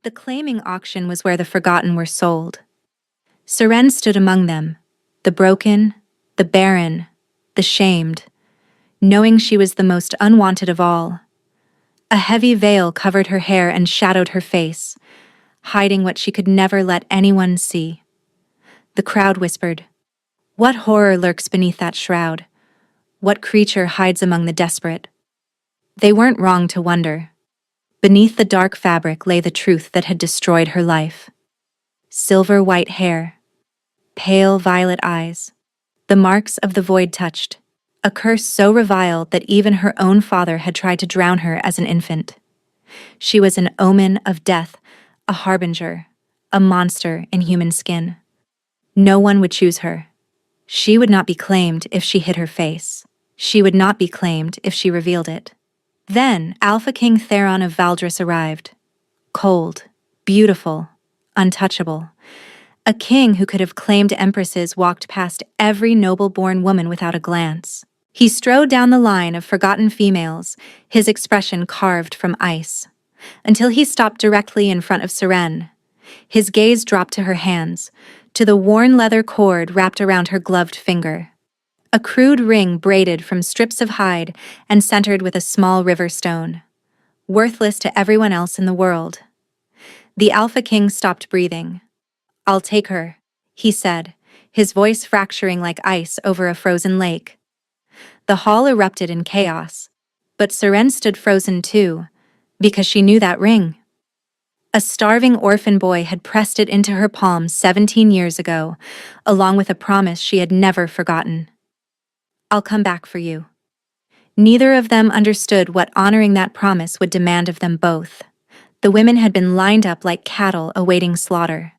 The claiming auction was where the forgotten were sold. Seren stood among them, the broken, the barren, the shamed, knowing she was the most unwanted of all. A heavy veil covered her hair and shadowed her face, hiding what she could never let anyone see. The crowd whispered, "What horror lurks beneath that shroud? What creature hides among the desperate?" They weren't wrong to wonder. Beneath the dark fabric lay the truth that had destroyed her life. Silver white hair, pale violet eyes, the marks of the void touched, a curse so reviled that even her own father had tried to drown her as an infant. She was an omen of death, a harbinger, a monster in human skin. No one would choose her. She would not be claimed if she hid her face. She would not be claimed if she revealed it. Then Alpha King Theron of Valdris arrived. Cold, beautiful, untouchable. A king who could have claimed empresses walked past every noble-born woman without a glance. He strode down the line of forgotten females, his expression carved from ice, until he stopped directly in front of Seren. His gaze dropped to her hands, to the worn leather cord wrapped around her gloved finger. A crude ring braided from strips of hide and centered with a small river stone. Worthless to everyone else in the world. The Alpha King stopped breathing. "I'll take her," he said, his voice fracturing like ice over a frozen lake. The hall erupted in chaos, but Seren stood frozen too, because she knew that ring. A starving orphan boy had pressed it into her palm 17 years ago, along with a promise she had never forgotten. "I'll come back for you." Neither of them understood what honoring that promise would demand of them both. The women had been lined up like cattle awaiting slaughter.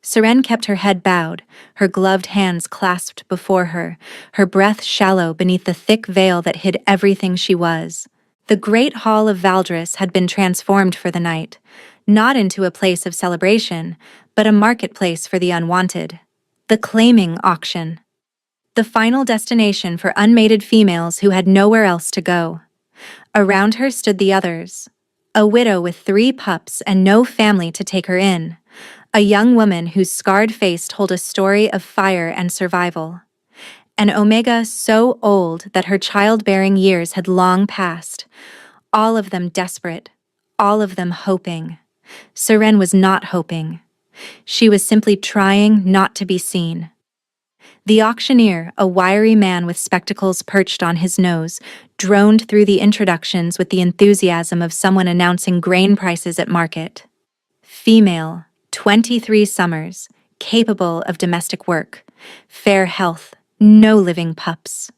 Seren kept her head bowed, her gloved hands clasped before her, her breath shallow beneath the thick veil that hid everything she was. The great hall of Valdris had been transformed for the night, not into a place of celebration, but a marketplace for the unwanted. The claiming auction. The final destination for unmated females who had nowhere else to go. Around her stood the others. A widow with 3 pups and no family to take her in. A young woman whose scarred face told a story of fire and survival. An Omega so old that her childbearing years had long passed. All of them desperate, all of them hoping. Seren was not hoping. She was simply trying not to be seen. The auctioneer, a wiry man with spectacles perched on his nose, droned through the introductions with the enthusiasm of someone announcing grain prices at market. Female, 23 summers, capable of domestic work, fair health, no living pups.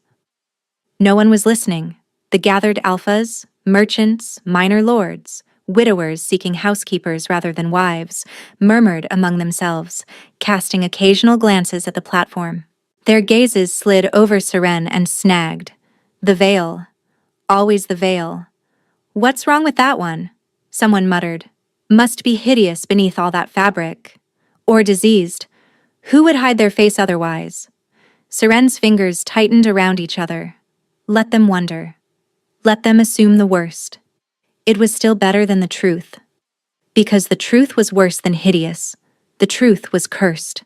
No one was listening. The gathered alphas, merchants, minor lords, widowers seeking housekeepers rather than wives, murmured among themselves, casting occasional glances at the platform. Their gazes slid over Seren and snagged. The veil. Always the veil. "What's wrong with that one?" someone muttered. "Must be hideous beneath all that fabric. Or diseased. Who would hide their face otherwise?" Seren's fingers tightened around each other. Let them wonder. Let them assume the worst. It was still better than the truth. Because the truth was worse than hideous. The truth was cursed.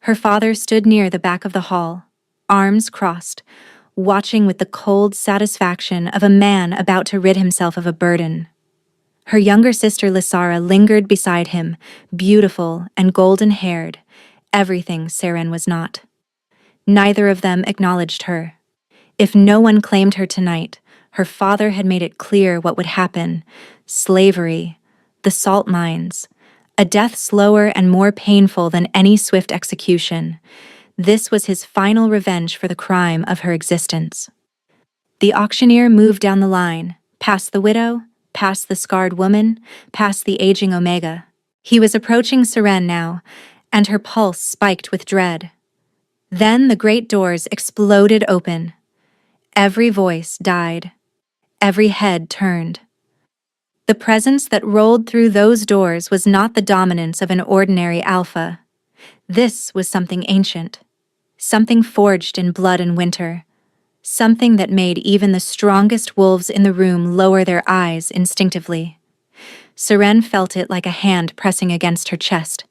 Her father stood near the back of the hall, arms crossed, watching with the cold satisfaction of a man about to rid himself of a burden. Her younger sister Lysara lingered beside him, beautiful and golden-haired, everything Seren was not. Neither of them acknowledged her. If no one claimed her tonight, her father had made it clear what would happen: slavery, the salt mines, a death slower and more painful than any swift execution. This was his final revenge for the crime of her existence. The auctioneer moved down the line, past the widow, past the scarred woman, past the aging Omega. He was approaching Seren now, and her pulse spiked with dread. Then the great doors exploded open. Every voice died. Every head turned. The presence that rolled through those doors was not the dominance of an ordinary alpha. This was something ancient, something forged in blood and winter, something that made even the strongest wolves in the room lower their eyes instinctively. Seren felt it like a hand pressing against her chest.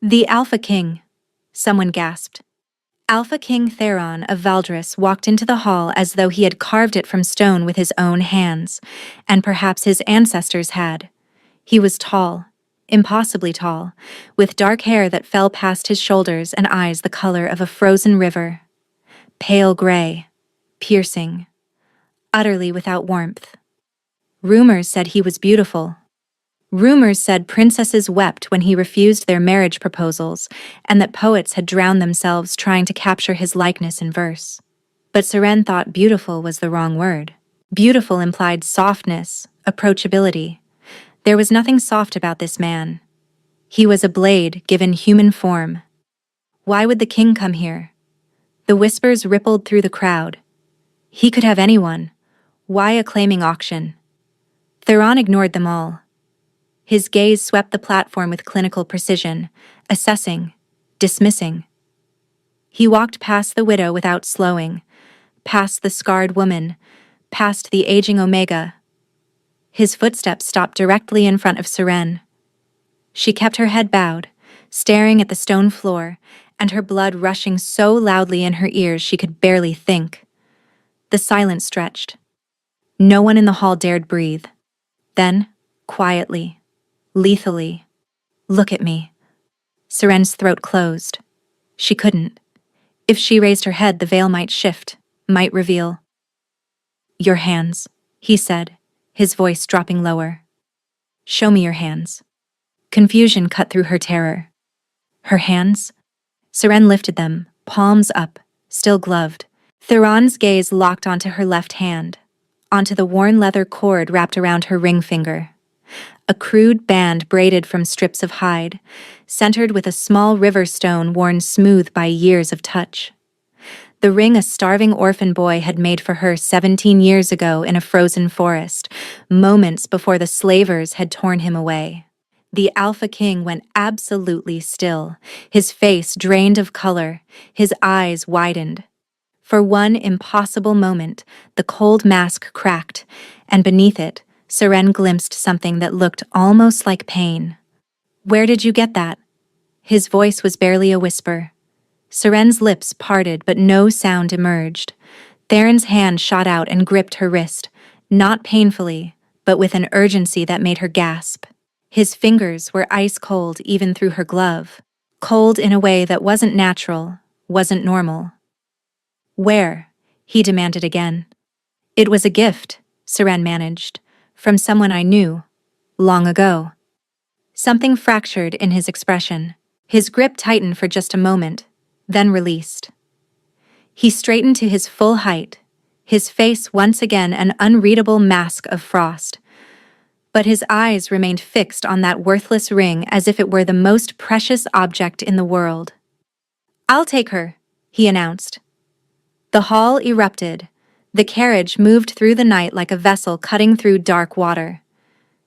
The Alpha King, someone gasped. Alpha King Theron of Valdris walked into the hall as though he had carved it from stone with his own hands, and perhaps his ancestors had. He was tall, impossibly tall, with dark hair that fell past his shoulders and eyes the color of a frozen river. Pale gray, piercing, utterly without warmth. Rumors said he was beautiful. Rumors said princesses wept when he refused their marriage proposals, and that poets had drowned themselves trying to capture his likeness in verse. But Seren thought beautiful was the wrong word. Beautiful implied softness, approachability. There was nothing soft about this man. He was a blade given human form. Why would the king come here? The whispers rippled through the crowd. He could have anyone. Why a claiming auction? Theron ignored them all. His gaze swept the platform with clinical precision, assessing, dismissing. He walked past the widow without slowing, past the scarred woman, past the aging Omega. His footsteps stopped directly in front of Seren. She kept her head bowed, staring at the stone floor, and her blood rushing so loudly in her ears she could barely think. The silence stretched. No one in the hall dared breathe. Then, quietly, lethally, "Look at me." Seren's throat closed. She couldn't. If she raised her head, the veil might shift, might reveal. "Your hands," he said, his voice dropping lower. "Show me your hands." Confusion cut through her terror. Her hands? Seren lifted them, palms up, still gloved. Theron's gaze locked onto her left hand, onto the worn leather cord wrapped around her ring finger. A crude band braided from strips of hide, centered with a small river stone worn smooth by years of touch. The ring a starving orphan boy had made for her 17 years ago in a frozen forest, moments before the slavers had torn him away. The Alpha King went absolutely still, his face drained of color, his eyes widened. For one impossible moment, the cold mask cracked, and beneath it, Seren glimpsed something that looked almost like pain. "Where did you get that?" His voice was barely a whisper. Seren's lips parted, but no sound emerged. Theron's hand shot out and gripped her wrist, not painfully, but with an urgency that made her gasp. His fingers were ice cold even through her glove, cold in a way that wasn't natural, wasn't normal. "Where?" he demanded again. "It was a gift," Seren managed. "From someone I knew, long ago." Something fractured in his expression. His grip tightened for just a moment, then released. He straightened to his full height, his face once again an unreadable mask of frost. But his eyes remained fixed on that worthless ring as if it were the most precious object in the world. "I'll take her," he announced. The hall erupted. The carriage moved through the night like a vessel cutting through dark water.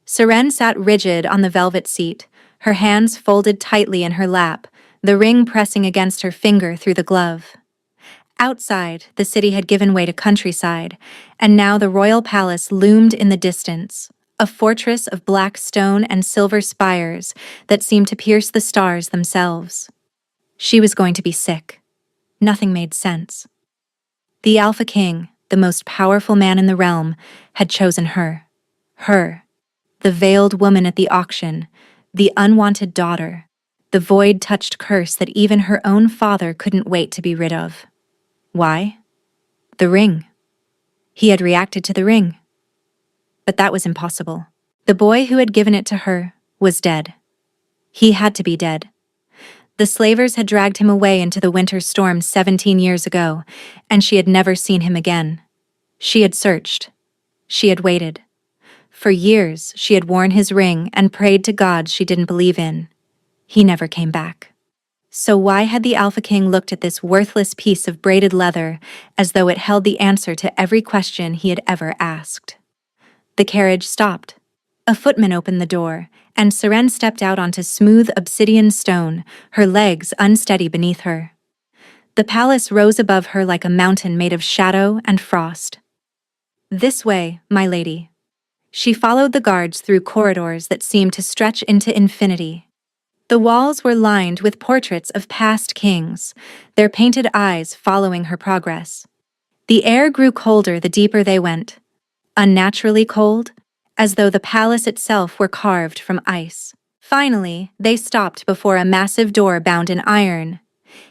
Seren sat rigid on the velvet seat, her hands folded tightly in her lap, the ring pressing against her finger through the glove. Outside, the city had given way to countryside, and now the royal palace loomed in the distance, a fortress of black stone and silver spires that seemed to pierce the stars themselves. She was going to be sick. Nothing made sense. The Alpha King, the most powerful man in the realm, had chosen her. Her, the veiled woman at the auction, the unwanted daughter, the void-touched curse that even her own father couldn't wait to be rid of. Why? The ring. He had reacted to the ring. But that was impossible. The boy who had given it to her was dead. He had to be dead. The slavers had dragged him away into the winter storm 17 years ago, and she had never seen him again. She had searched. She had waited. For years, she had worn his ring and prayed to God she didn't believe in. He never came back. So why had the Alpha King looked at this worthless piece of braided leather as though it held the answer to every question he had ever asked? The carriage stopped. A footman opened the door, and Seren stepped out onto smooth obsidian stone, her legs unsteady beneath her. The palace rose above her like a mountain made of shadow and frost. "This way, my lady." She followed the guards through corridors that seemed to stretch into infinity. The walls were lined with portraits of past kings, their painted eyes following her progress. The air grew colder the deeper they went, unnaturally cold, as though the palace itself were carved from ice. Finally, they stopped before a massive door bound in iron.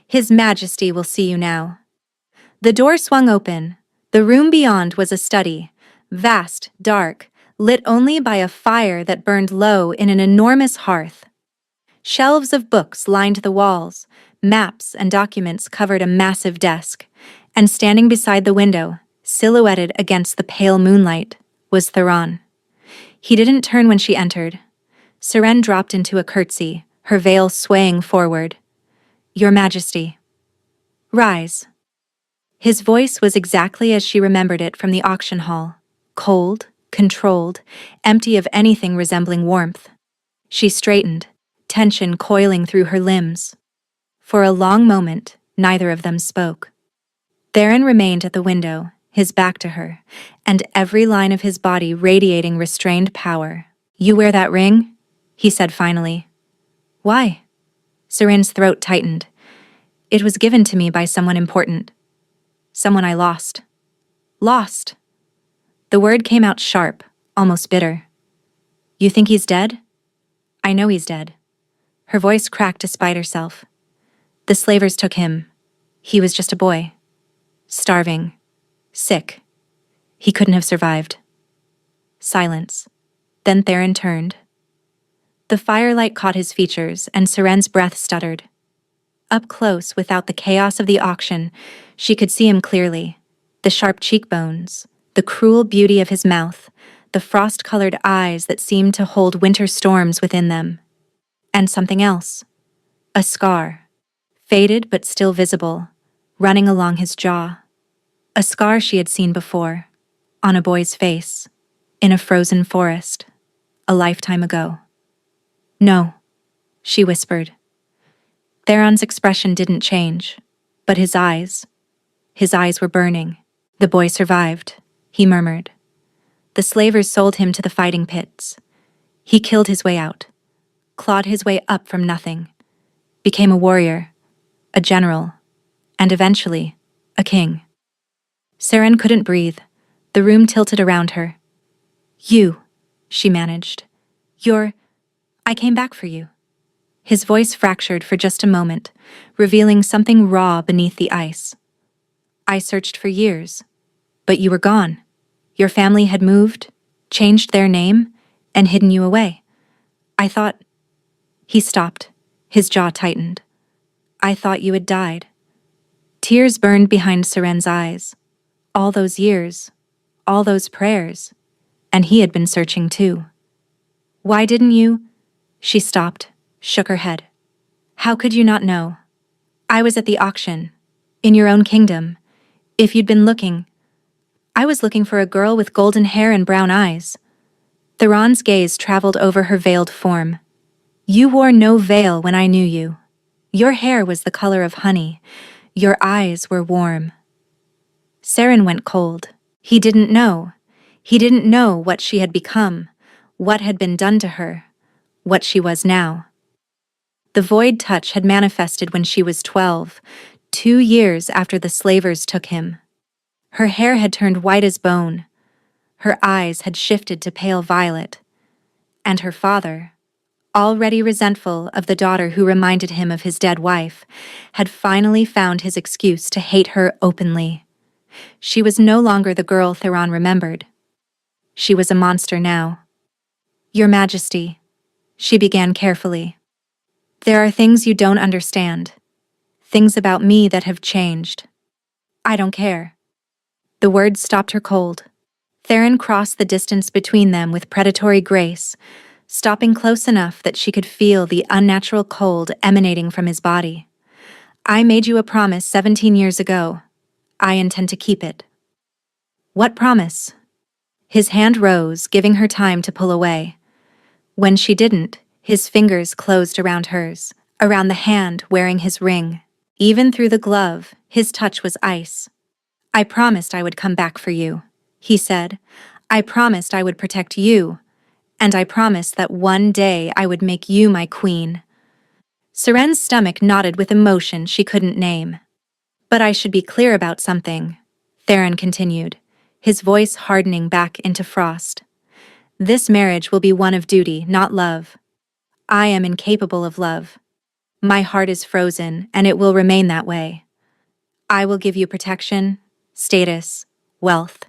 His Majesty will see you now. The door swung open. The room beyond was a study, vast, dark, lit only by a fire that burned low in an enormous hearth. Shelves of books lined the walls, maps and documents covered a massive desk, and standing beside the window, silhouetted against the pale moonlight, was Theron. He didn't turn when she entered. Seren dropped into a curtsy, her veil swaying forward. "Your Majesty." "Rise." His voice was exactly as she remembered it from the auction hall, cold, controlled, empty of anything resembling warmth. She straightened, tension coiling through her limbs. For a long moment, neither of them spoke. Theron remained at the window, his back to her, and every line of his body radiating restrained power. "You wear that ring?" he said finally. "Why?" Seren's throat tightened. "It was given to me by someone important. Someone I lost." "Lost?" The word came out sharp, almost bitter. "You think he's dead?" "I know he's dead." Her voice cracked despite herself. "The slavers took him. He was just a boy. Starving. Sick. He couldn't have survived." Silence. Then Theron turned. The firelight caught his features, and Seren's breath stuttered. Up close, without the chaos of the auction, she could see him clearly. The sharp cheekbones, the cruel beauty of his mouth, the frost-colored eyes that seemed to hold winter storms within them. And something else. A scar. Faded but still visible, running along his jaw. A scar she had seen before, on a boy's face, in a frozen forest, a lifetime ago. "No," she whispered. Theron's expression didn't change, but his eyes were burning. "The boy survived," he murmured. "The slavers sold him to the fighting pits. He killed his way out, clawed his way up from nothing, became a warrior, a general, and eventually, a king." Seren couldn't breathe. The room tilted around her. "You," she managed. I came back for you." His voice fractured for just a moment, revealing something raw beneath the ice. "I searched for years, but you were gone. Your family had moved, changed their name, and hidden you away. I thought—" He stopped, his jaw tightened. "I thought you had died." Tears burned behind Seren's eyes. All those years, all those prayers, and he had been searching too. "Why didn't you—" She stopped, shook her head. "How could you not know? I was at the auction, in your own kingdom. If you'd been looking—" "I was looking for a girl with golden hair and brown eyes." Theron's gaze traveled over her veiled form. "You wore no veil when I knew you. Your hair was the color of honey. Your eyes were warm." Seren went cold. He didn't know. He didn't know what she had become, what had been done to her, what she was now. The void touch had manifested when she was 12, 2 years after the slavers took him. Her hair had turned white as bone. Her eyes had shifted to pale violet. And her father, already resentful of the daughter who reminded him of his dead wife, had finally found his excuse to hate her openly. She was no longer the girl Theron remembered. She was a monster now. "Your Majesty," she began carefully. "There are things you don't understand. Things about me that have changed. I don't care." The words stopped her cold. Theron crossed the distance between them with predatory grace, stopping close enough that she could feel the unnatural cold emanating from his body. "I made you a promise 17 years ago. I intend to keep it." "What promise?" His hand rose, giving her time to pull away. When she didn't, his fingers closed around hers, around the hand wearing his ring. Even through the glove, his touch was ice. "I promised I would come back for you," he said. I promised I would protect you, and I promised that one day I would make you my queen. Seren's stomach knotted with emotion she couldn't name. But I should be clear about something, Theron continued, his voice hardening back into frost. This marriage will be one of duty, not love. I am incapable of love. My heart is frozen, and it will remain that way. I will give you protection, status, wealth,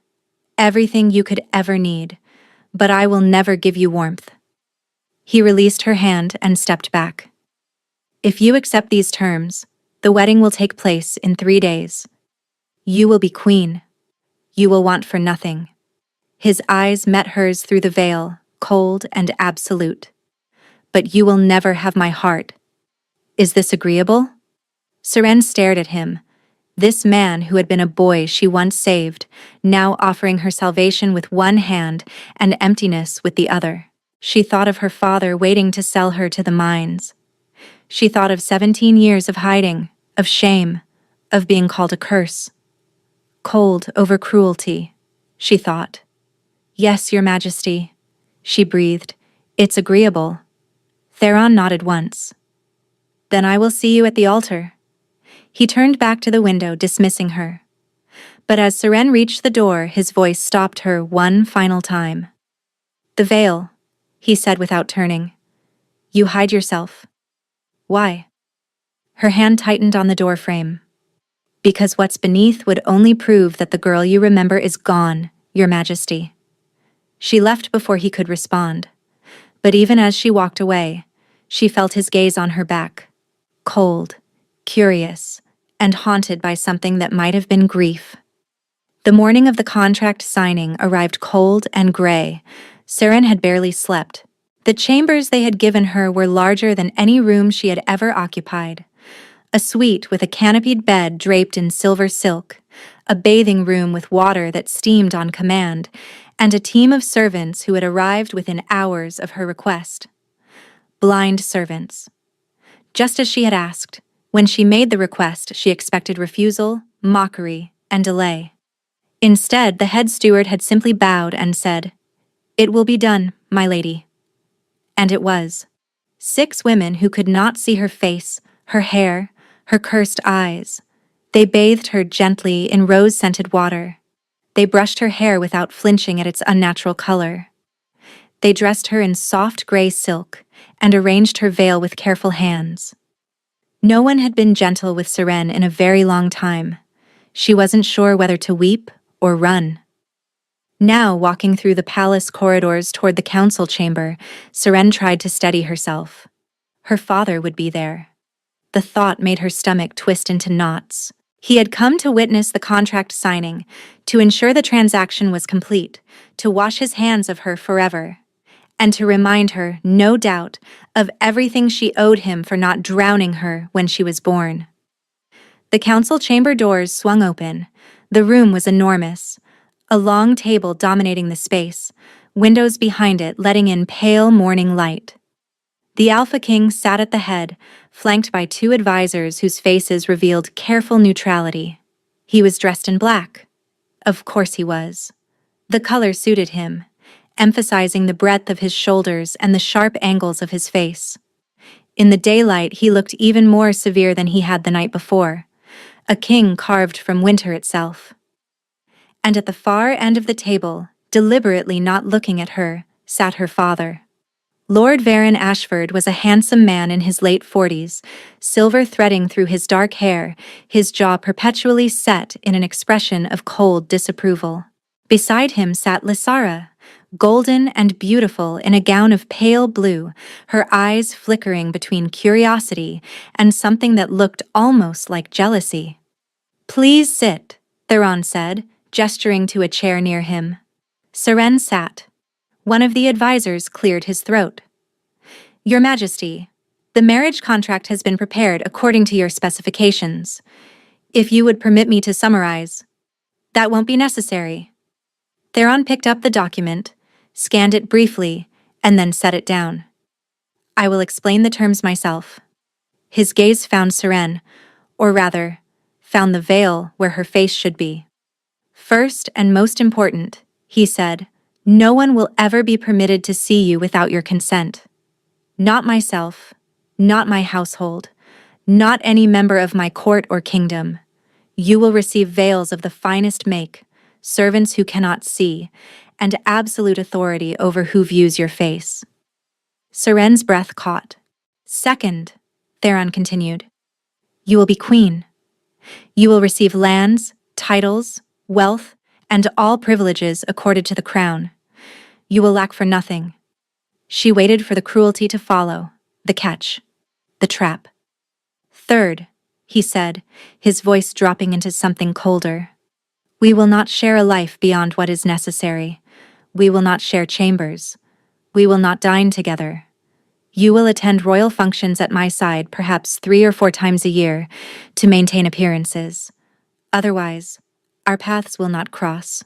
everything you could ever need, but I will never give you warmth. He released her hand and stepped back. If you accept these terms, the wedding will take place in 3 days. You will be queen. You will want for nothing. His eyes met hers through the veil, cold and absolute. But you will never have my heart. Is this agreeable? Seren stared at him. This man who had been a boy she once saved, now offering her salvation with one hand and emptiness with the other. She thought of her father waiting to sell her to the mines. She thought of 17 years of hiding, of shame, of being called a curse. Cold over cruelty, she thought. Yes, Your Majesty, she breathed. It's agreeable. Theron nodded once. Then I will see you at the altar. He turned back to the window, dismissing her. But as Seren reached the door, his voice stopped her one final time. The veil, he said without turning. You hide yourself. Why? Her hand tightened on the door frame. Because what's beneath would only prove that the girl you remember is gone, Your Majesty. She left before he could respond. But even as she walked away, she felt his gaze on her back. Cold, curious, and haunted by something that might have been grief. The morning of the contract signing arrived cold and gray. Seren had barely slept. The chambers they had given her were larger than any room she had ever occupied. A suite with a canopied bed draped in silver silk, a bathing room with water that steamed on command, and a team of servants who had arrived within hours of her request. Blind servants. Just as she had asked, when she made the request, she expected refusal, mockery, and delay. Instead, the head steward had simply bowed and said, "It will be done, my lady." And it was. 6 women who could not see her face, her hair, her cursed eyes. They bathed her gently in rose-scented water. They brushed her hair without flinching at its unnatural color. They dressed her in soft gray silk and arranged her veil with careful hands. No one had been gentle with Seren in a very long time. She wasn't sure whether to weep or run. Now, walking through the palace corridors toward the council chamber, Seren tried to steady herself. Her father would be there. The thought made her stomach twist into knots. He had come to witness the contract signing, to ensure the transaction was complete, to wash his hands of her forever, and to remind her, no doubt, of everything she owed him for not drowning her when she was born. The council chamber doors swung open. The room was enormous. A long table dominating the space, windows behind it letting in pale morning light. The Alpha King sat at the head, flanked by 2 advisors whose faces revealed careful neutrality. He was dressed in black. Of course he was. The color suited him, emphasizing the breadth of his shoulders and the sharp angles of his face. In the daylight, he looked even more severe than he had the night before, a king carved from winter itself. And at the far end of the table, deliberately not looking at her, sat her father. Lord Varon Ashford was a handsome man in his late 40s, silver threading through his dark hair, his jaw perpetually set in an expression of cold disapproval. Beside him sat Lysara, golden and beautiful in a gown of pale blue, her eyes flickering between curiosity and something that looked almost like jealousy. "Please sit," Theron said, gesturing to a chair near him. Seren sat. One of the advisors cleared his throat. "Your Majesty, the marriage contract has been prepared according to your specifications. If you would permit me to summarize." "That won't be necessary." Theron picked up the document, scanned it briefly, and then set it down. "I will explain the terms myself." His gaze found Seren, or rather, found the veil where her face should be. "First and most important," he said, No one will ever be permitted to see you without your consent. Not myself, not my household, not any member of my court or kingdom. You will receive veils of the finest make, servants who cannot see, and absolute authority over who views your face. Seren's breath caught. Second, Theron continued, you will be queen. You will receive lands, titles, wealth, and all privileges accorded to the crown. You will lack for nothing. She waited for the cruelty to follow, the catch, the trap. Third, he said, his voice dropping into something colder. We will not share a life beyond what is necessary. We will not share chambers. We will not dine together. You will attend royal functions at my side perhaps 3 or 4 times a year to maintain appearances. Otherwise, our paths will not cross.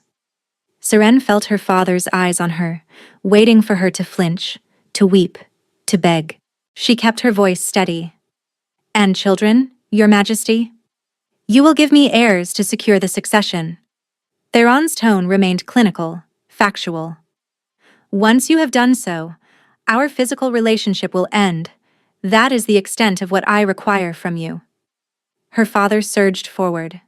Seren felt her father's eyes on her, waiting for her to flinch, to weep, to beg. She kept her voice steady. And children, your majesty? You will give me heirs to secure the succession. Theron's tone remained clinical, factual. Once you have done so, our physical relationship will end. That is the extent of what I require from you. Her father surged forward.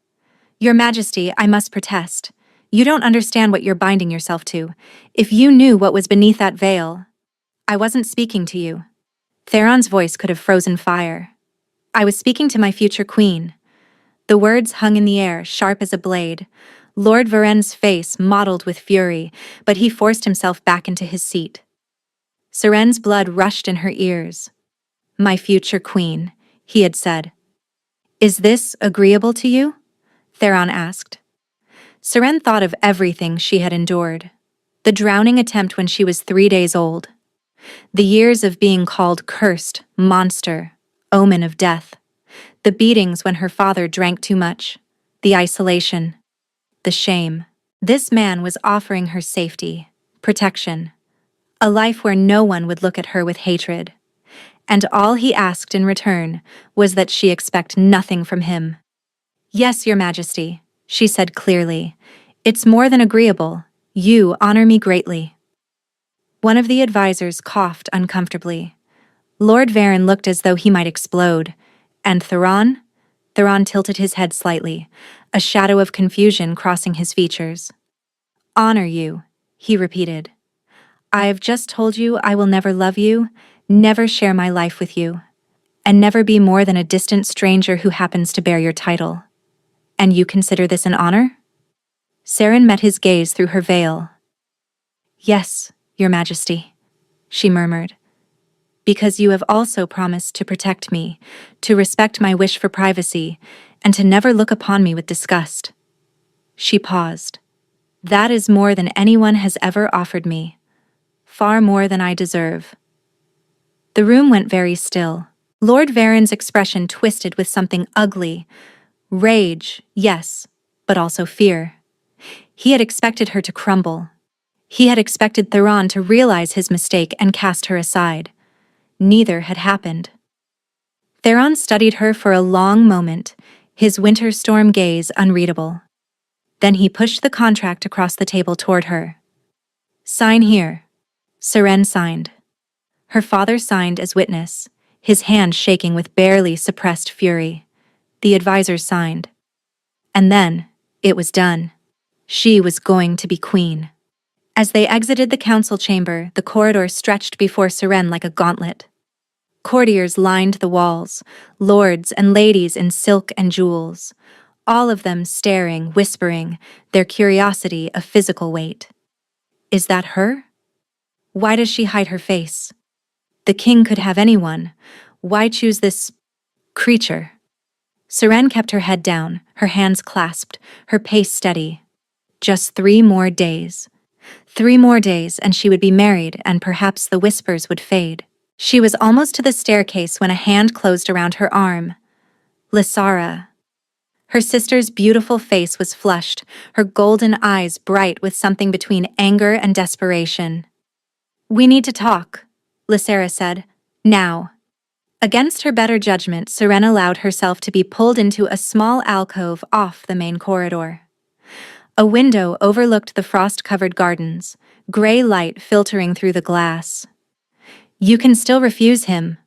Your Majesty, I must protest. You don't understand what you're binding yourself to. If you knew what was beneath that veil. I wasn't speaking to you. Theron's voice could have frozen fire. I was speaking to my future queen. The words hung in the air, sharp as a blade. Lord Varen's face mottled with fury, but he forced himself back into his seat. Seren's blood rushed in her ears. My future queen, he had said. Is this agreeable to you? Theron asked. Seren thought of everything she had endured. The drowning attempt when she was 3 days old. The years of being called cursed, monster, omen of death. The beatings when her father drank too much. The isolation. The shame. This man was offering her safety, protection. A life where no one would look at her with hatred. And all he asked in return was that she expect nothing from him. Yes, your Majesty, she said clearly. It's more than agreeable. You honor me greatly. One of the advisors coughed uncomfortably. Lord Varen looked as though he might explode. And Theron? Theron tilted his head slightly, a shadow of confusion crossing his features. Honor you, he repeated. I have just told you I will never love you, never share my life with you, and never be more than a distant stranger who happens to bear your title. And you consider this an honor? Seren met his gaze through her veil. Yes, your Majesty, she murmured. Because you have also promised to protect me, to respect my wish for privacy, and to never look upon me with disgust. She paused. That is more than anyone has ever offered me. Far more than I deserve. The room went very still. Lord Varen's expression twisted with something ugly. Rage, yes, but also fear. He had expected her to crumble. He had expected Theron to realize his mistake and cast her aside. Neither had happened. Theron studied her for a long moment, his winter storm gaze unreadable. Then he pushed the contract across the table toward her. Sign here. Seren signed. Her father signed as witness, his hand shaking with barely suppressed fury. The advisors signed. And then, it was done. She was going to be queen. As they exited the council chamber, the corridor stretched before Seren like a gauntlet. Courtiers lined the walls, lords and ladies in silk and jewels, all of them staring, whispering, their curiosity a physical weight. Is that her? Why does she hide her face? The king could have anyone. Why choose this creature? Seren kept her head down, her hands clasped, her pace steady. Just 3 more days. 3 more days and she would be married and perhaps the whispers would fade. She was almost to the staircase when a hand closed around her arm. Lysara. Her sister's beautiful face was flushed, her golden eyes bright with something between anger and desperation. We need to talk, Lysara said. Now. Against her better judgment, Seren allowed herself to be pulled into a small alcove off the main corridor. A window overlooked the frost-covered gardens, gray light filtering through the glass. "You can still refuse him,"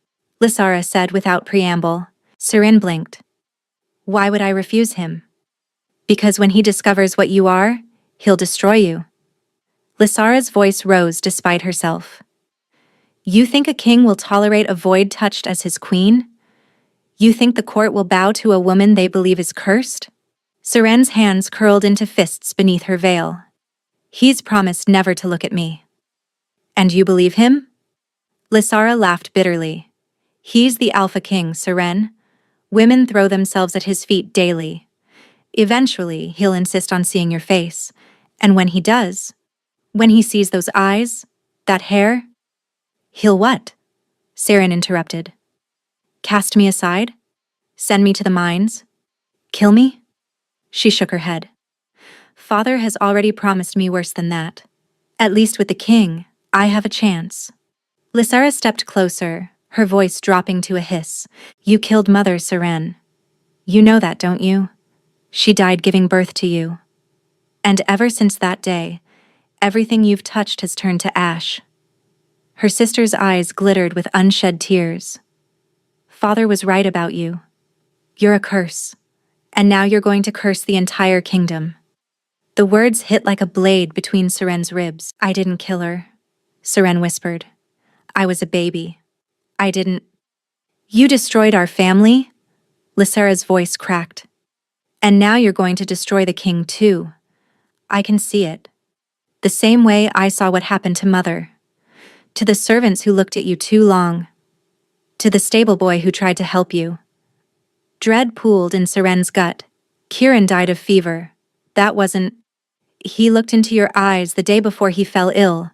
Lysara said without preamble. Seren blinked. "Why would I refuse him?" "Because when he discovers what you are, he'll destroy you." Lysara's voice rose despite herself. "You think a king will tolerate a void touched as his queen? You think the court will bow to a woman they believe is cursed?" Seren's hands curled into fists beneath her veil. "He's promised never to look at me." "And you believe him?" Lysara laughed bitterly. "He's the Alpha King, Seren. Women throw themselves at his feet daily. Eventually, he'll insist on seeing your face. And when he does, when he sees those eyes, that hair—" "He'll what?" Seren interrupted. "Cast me aside? Send me to the mines? Kill me?" She shook her head. "Father has already promised me worse than that. At least with the king, I have a chance." Lysara stepped closer, her voice dropping to a hiss. "You killed Mother, Seren. You know that, don't you? She died giving birth to you. And ever since that day, everything you've touched has turned to ash." Her sister's eyes glittered with unshed tears. "Father was right about you. You're a curse. And now you're going to curse the entire kingdom." The words hit like a blade between Seren's ribs. "I didn't kill her," Seren whispered. "I was a baby. I didn't—" "You destroyed our family?" Lysara's voice cracked. "And now you're going to destroy the king too. I can see it. The same way I saw what happened to Mother. To the servants who looked at you too long. To the stable boy who tried to help you." Dread pooled in Seren's gut. "Kieran died of fever. That wasn't—" "He looked into your eyes the day before he fell ill."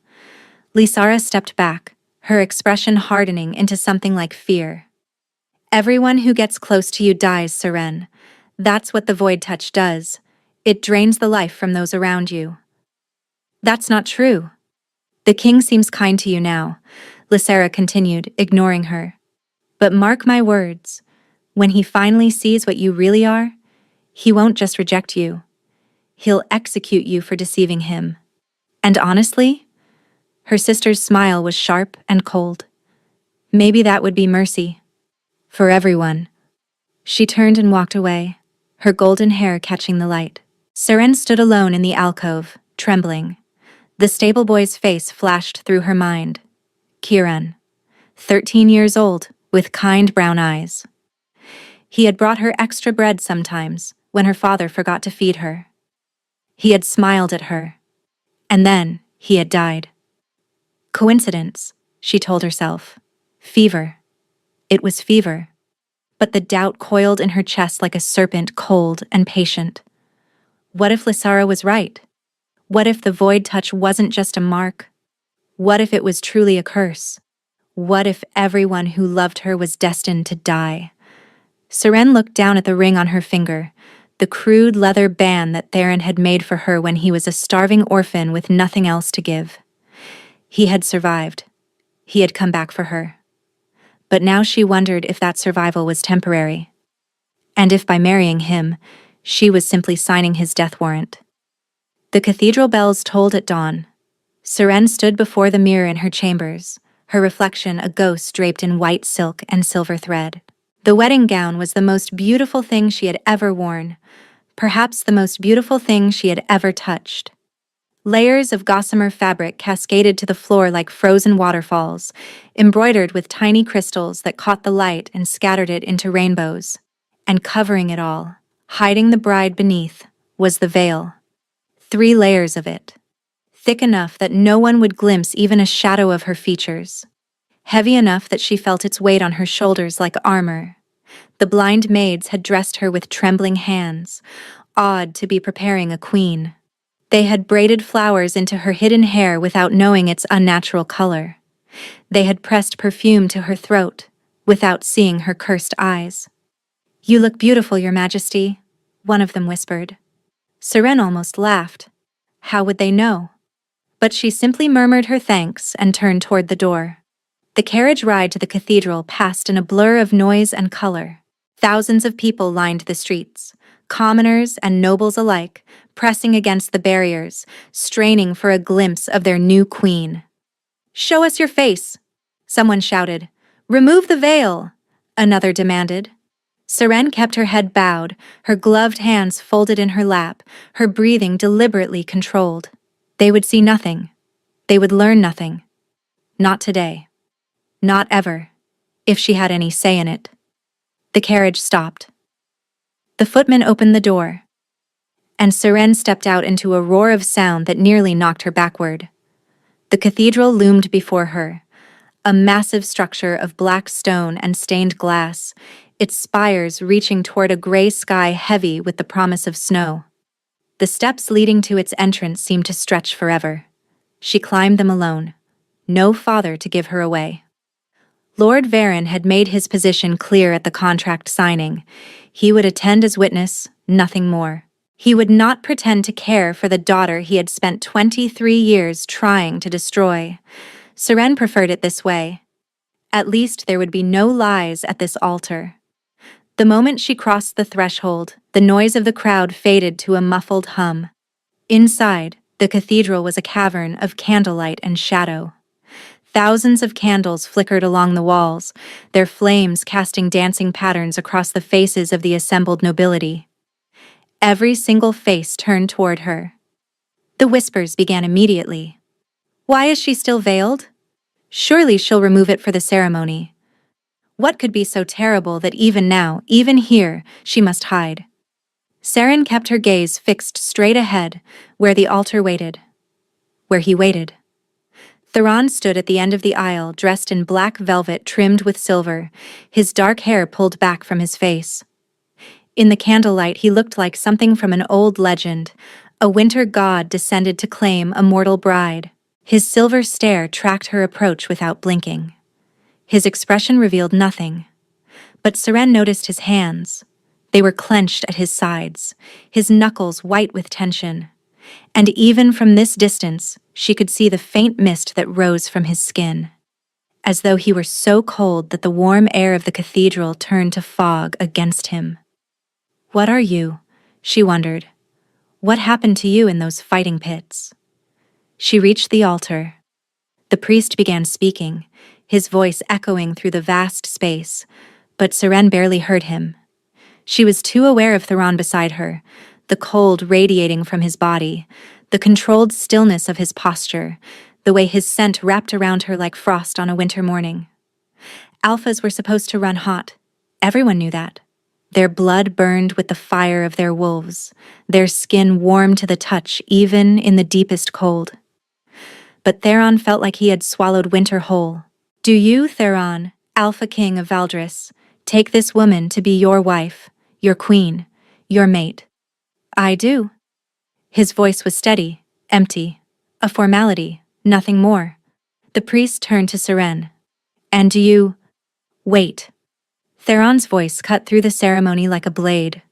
Lysara stepped back, her expression hardening into something like fear. "Everyone who gets close to you dies, Seren. That's what the void touch does. It drains the life from those around you." "That's not true." "The king seems kind to you now," Lysara continued, ignoring her. "But mark my words, when he finally sees what you really are, he won't just reject you. He'll execute you for deceiving him." And honestly, her sister's smile was sharp and cold. "Maybe that would be mercy. For everyone." She turned and walked away, her golden hair catching the light. Seren stood alone in the alcove, trembling. The stable boy's face flashed through her mind. Kieran, 13 years old, with kind brown eyes. He had brought her extra bread sometimes, when her father forgot to feed her. He had smiled at her. And then, he had died. Coincidence, she told herself. Fever. It was fever. But the doubt coiled in her chest like a serpent, cold and patient. What if Lysara was right? What if the void touch wasn't just a mark? What if it was truly a curse? What if everyone who loved her was destined to die? Seren looked down at the ring on her finger, the crude leather band that Theron had made for her when he was a starving orphan with nothing else to give. He had survived. He had come back for her. But now she wondered if that survival was temporary. And if by marrying him, she was simply signing his death warrant. The cathedral bells tolled at dawn. Seren stood before the mirror in her chambers, her reflection a ghost draped in white silk and silver thread. The wedding gown was the most beautiful thing she had ever worn, perhaps the most beautiful thing she had ever touched. Layers of gossamer fabric cascaded to the floor like frozen waterfalls, embroidered with tiny crystals that caught the light and scattered it into rainbows. And covering it all, hiding the bride beneath, was the veil. 3 layers of it. Thick enough that no one would glimpse even a shadow of her features. Heavy enough that she felt its weight on her shoulders like armor. The blind maids had dressed her with trembling hands, awed to be preparing a queen. They had braided flowers into her hidden hair without knowing its unnatural color. They had pressed perfume to her throat, without seeing her cursed eyes. "You look beautiful, Your Majesty," one of them whispered. Seren almost laughed. How would they know? But she simply murmured her thanks and turned toward the door. The carriage ride to the cathedral passed in a blur of noise and color. Thousands of people lined the streets, commoners and nobles alike, pressing against the barriers, straining for a glimpse of their new queen. "Show us your face," someone shouted. "Remove the veil," another demanded. Seren kept her head bowed, her gloved hands folded in her lap, her breathing deliberately controlled. They would see nothing. They would learn nothing. Not today. Not ever. If she had any say in it. The carriage stopped. The footman opened the door, and Seren stepped out into a roar of sound that nearly knocked her backward. The cathedral loomed before her, a massive structure of black stone and stained glass, its spires reaching toward a gray sky heavy with the promise of snow. The steps leading to its entrance seemed to stretch forever. She climbed them alone. No father to give her away. Lord Varen had made his position clear at the contract signing. He would attend as witness, nothing more. He would not pretend to care for the daughter he had spent 23 years trying to destroy. Seren preferred it this way. At least there would be no lies at this altar. The moment she crossed the threshold, the noise of the crowd faded to a muffled hum. Inside, the cathedral was a cavern of candlelight and shadow. Thousands of candles flickered along the walls, their flames casting dancing patterns across the faces of the assembled nobility. Every single face turned toward her. The whispers began immediately. "Why is she still veiled? Surely she'll remove it for the ceremony. What could be so terrible that even now, even here, she must hide?" Seren kept her gaze fixed straight ahead, where the altar waited. Where he waited. Theron stood at the end of the aisle, dressed in black velvet trimmed with silver, his dark hair pulled back from his face. In the candlelight he looked like something from an old legend, a winter god descended to claim a mortal bride. His silver stare tracked her approach without blinking. His expression revealed nothing. But Seren noticed his hands. They were clenched at his sides, his knuckles white with tension. And even from this distance, she could see the faint mist that rose from his skin, as though he were so cold that the warm air of the cathedral turned to fog against him. "What are you?" she wondered. "What happened to you in those fighting pits?" She reached the altar. The priest began speaking, his voice echoing through the vast space, but Seren barely heard him. She was too aware of Theron beside her, the cold radiating from his body, the controlled stillness of his posture, the way his scent wrapped around her like frost on a winter morning. Alphas were supposed to run hot. Everyone knew that. Their blood burned with the fire of their wolves, their skin warm to the touch even in the deepest cold. But Theron felt like he had swallowed winter whole. "Do you, Theron, Alpha King of Valdris, take this woman to be your wife, your queen, your mate?" "I do." His voice was steady, empty, a formality, nothing more. The priest turned to Seren. "And do you—" "Wait." Theron's voice cut through the ceremony like a blade.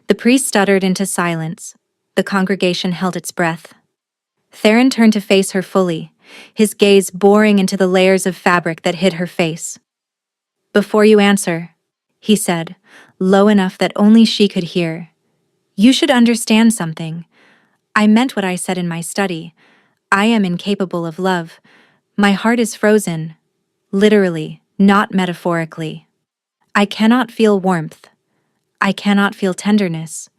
The priest stuttered into silence. The congregation held its breath. Theron turned to face her fully, his gaze boring into the layers of fabric that hid her face. "Before you answer," he said, low enough that only she could hear, "you should understand something. I meant what I said in my study. I am incapable of love. My heart is frozen. Literally, not metaphorically. I cannot feel warmth. I cannot feel tenderness.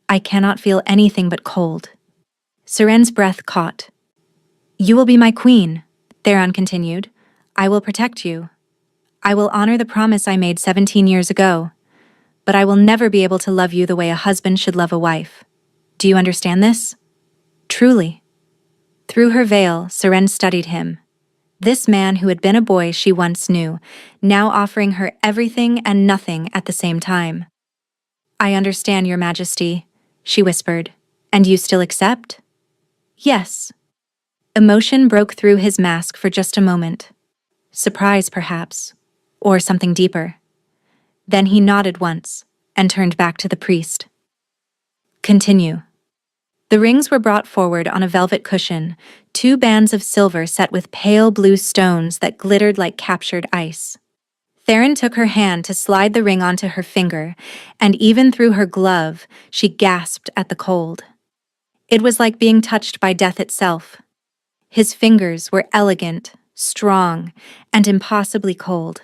I cannot feel anything but cold." Seren's breath caught. "You will be my queen," Theron continued. "I will protect you. I will honor the promise I made 17 years ago. But I will never be able to love you the way a husband should love a wife. Do you understand this? Truly." Through her veil, Seren studied him. This man who had been a boy she once knew, now offering her everything and nothing at the same time. "I understand, Your Majesty," she whispered. "And you still accept?" "Yes." Emotion broke through his mask for just a moment. Surprise, perhaps, or something deeper. Then he nodded once and turned back to the priest. "Continue." The rings were brought forward on a velvet cushion, 2 bands of silver set with pale blue stones that glittered like captured ice. Theron took her hand to slide the ring onto her finger, and even through her glove, she gasped at the cold. It was like being touched by death itself. His fingers were elegant, strong, and impossibly cold.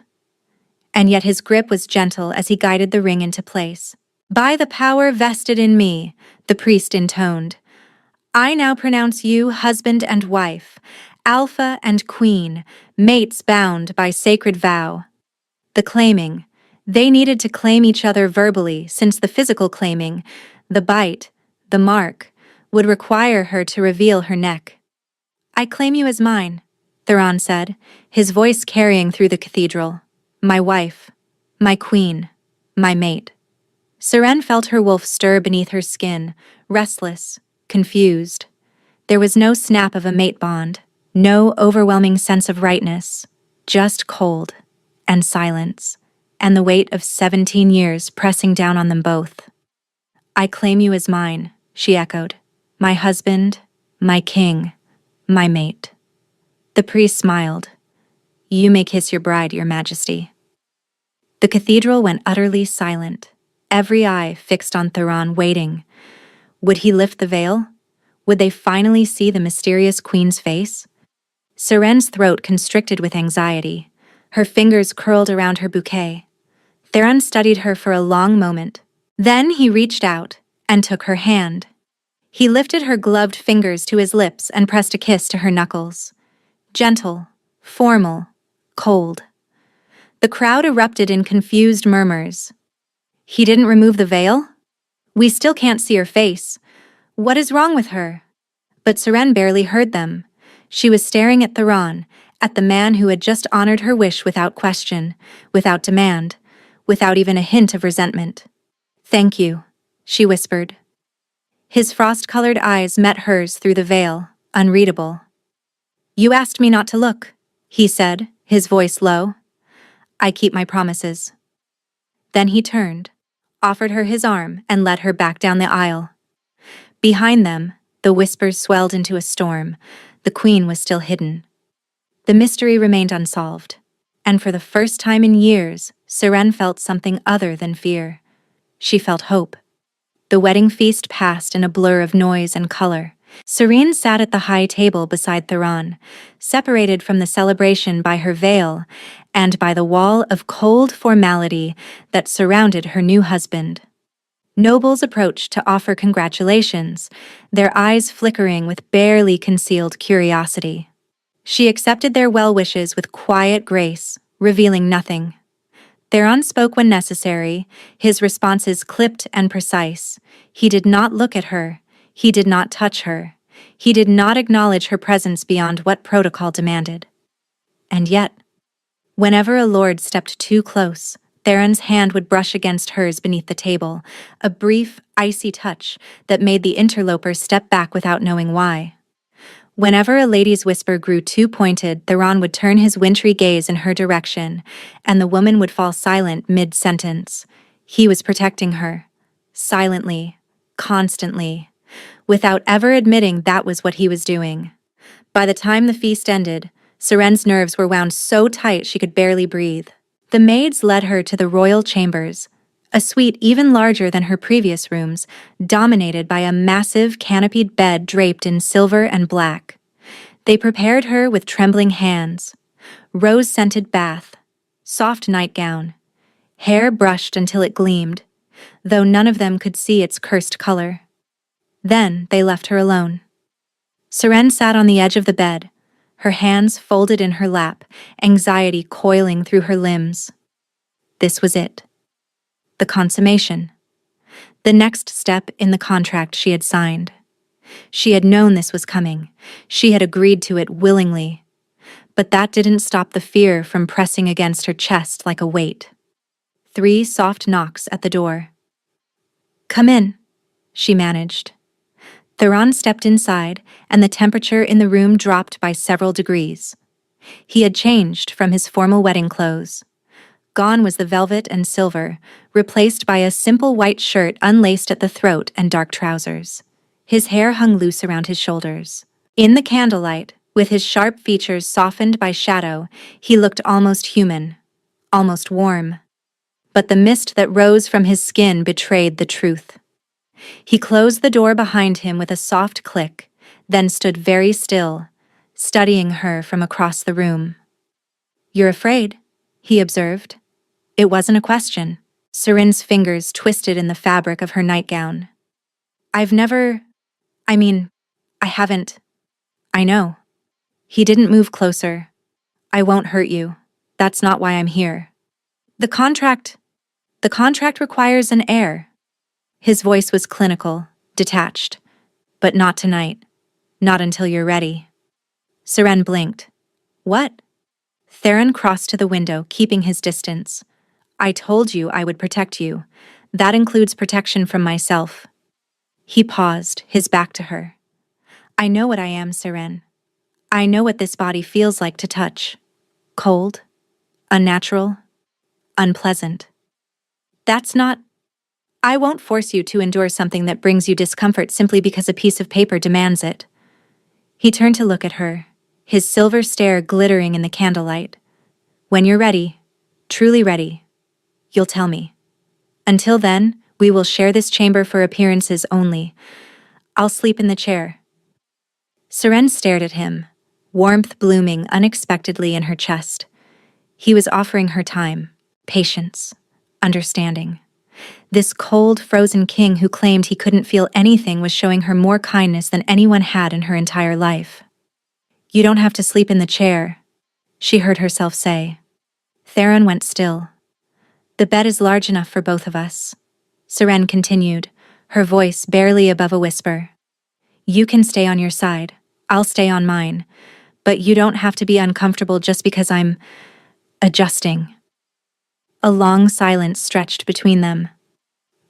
And yet his grip was gentle as he guided the ring into place. "By the power vested in me," the priest intoned, "I now pronounce you husband and wife, alpha and queen, mates bound by sacred vow." The claiming. They needed to claim each other verbally, since the physical claiming, the bite, the mark, would require her to reveal her neck. "I claim you as mine," Theron said, his voice carrying through the cathedral. "My wife, my queen, my mate." Seren felt her wolf stir beneath her skin, restless, confused. There was no snap of a mate bond, no overwhelming sense of rightness, just cold and silence, and the weight of 17 years pressing down on them both. "I claim you as mine," she echoed. "My husband, my king, my mate." The priest smiled. "You may kiss your bride, your majesty." The cathedral went utterly silent, every eye fixed on Theron, waiting. Would he lift the veil? Would they finally see the mysterious queen's face? Seren's throat constricted with anxiety. Her fingers curled around her bouquet. Theron studied her for a long moment. Then he reached out and took her hand. He lifted her gloved fingers to his lips and pressed a kiss to her knuckles. Gentle, formal, cold. The crowd erupted in confused murmurs. "He didn't remove the veil? We still can't see her face. What is wrong with her?" But Seren barely heard them. She was staring at Theron, at the man who had just honored her wish without question, without demand, without even a hint of resentment. "Thank you," she whispered. His frost-colored eyes met hers through the veil, unreadable. "You asked me not to look," he said, his voice low. "I keep my promises." Then he turned, offered her his arm, and led her back down the aisle. Behind them, the whispers swelled into a storm. The queen was still hidden. The mystery remained unsolved, and for the first time in years, Seren felt something other than fear. She felt hope. The wedding feast passed in a blur of noise and color. Serene sat at the high table beside Theron, separated from the celebration by her veil and by the wall of cold formality that surrounded her new husband. Nobles approached to offer congratulations, their eyes flickering with barely concealed curiosity. She accepted their well wishes with quiet grace, revealing nothing. Theron spoke when necessary, his responses clipped and precise. He did not look at her. He did not touch her. He did not acknowledge her presence beyond what protocol demanded. And yet, whenever a lord stepped too close, Theron's hand would brush against hers beneath the table, a brief, icy touch that made the interloper step back without knowing why. Whenever a lady's whisper grew too pointed, Theron would turn his wintry gaze in her direction, and the woman would fall silent mid-sentence. He was protecting her, silently, constantly, without ever admitting that was what he was doing. By the time the feast ended, Seren's nerves were wound so tight she could barely breathe. The maids led her to the royal chambers, a suite even larger than her previous rooms, dominated by a massive canopied bed draped in silver and black. They prepared her with trembling hands. Rose-scented bath, soft nightgown, hair brushed until it gleamed, though none of them could see its cursed color. Then they left her alone. Seren sat on the edge of the bed, her hands folded in her lap, anxiety coiling through her limbs. This was it. The consummation. The next step in the contract she had signed. She had known this was coming. She had agreed to it willingly. But that didn't stop the fear from pressing against her chest like a weight. 3 soft knocks at the door. "Come in," she managed. Theron stepped inside, and the temperature in the room dropped by several degrees. He had changed from his formal wedding clothes. Gone was the velvet and silver, replaced by a simple white shirt unlaced at the throat and dark trousers. His hair hung loose around his shoulders. In the candlelight, with his sharp features softened by shadow, he looked almost human, almost warm. But the mist that rose from his skin betrayed the truth. He closed the door behind him with a soft click, then stood very still, studying her from across the room. "You're afraid?" he observed. It wasn't a question. Seren's fingers twisted in the fabric of her nightgown. "I've never... I haven't... I know." He didn't move closer. "I won't hurt you. That's not why I'm here. The contract... The contract requires an heir." His voice was clinical, detached. "But not tonight. Not until you're ready." Seren blinked. "What?" Theron crossed to the window, keeping his distance. "I told you I would protect you. That includes protection from myself." He paused, his back to her. "I know what I am, Seren. I know what this body feels like to touch. Cold, unnatural, unpleasant. That's not... I won't force you to endure something that brings you discomfort simply because a piece of paper demands it." He turned to look at her, his silver stare glittering in the candlelight. "When you're ready, truly ready, you'll tell me. Until then, we will share this chamber for appearances only. I'll sleep in the chair." Seren stared at him, warmth blooming unexpectedly in her chest. He was offering her time, patience, understanding. This cold, frozen king who claimed he couldn't feel anything was showing her more kindness than anyone had in her entire life. "You don't have to sleep in the chair," she heard herself say. Theron went still. "The bed is large enough for both of us," Seren continued, her voice barely above a whisper. "You can stay on your side, I'll stay on mine, but you don't have to be uncomfortable just because I'm adjusting." A long silence stretched between them.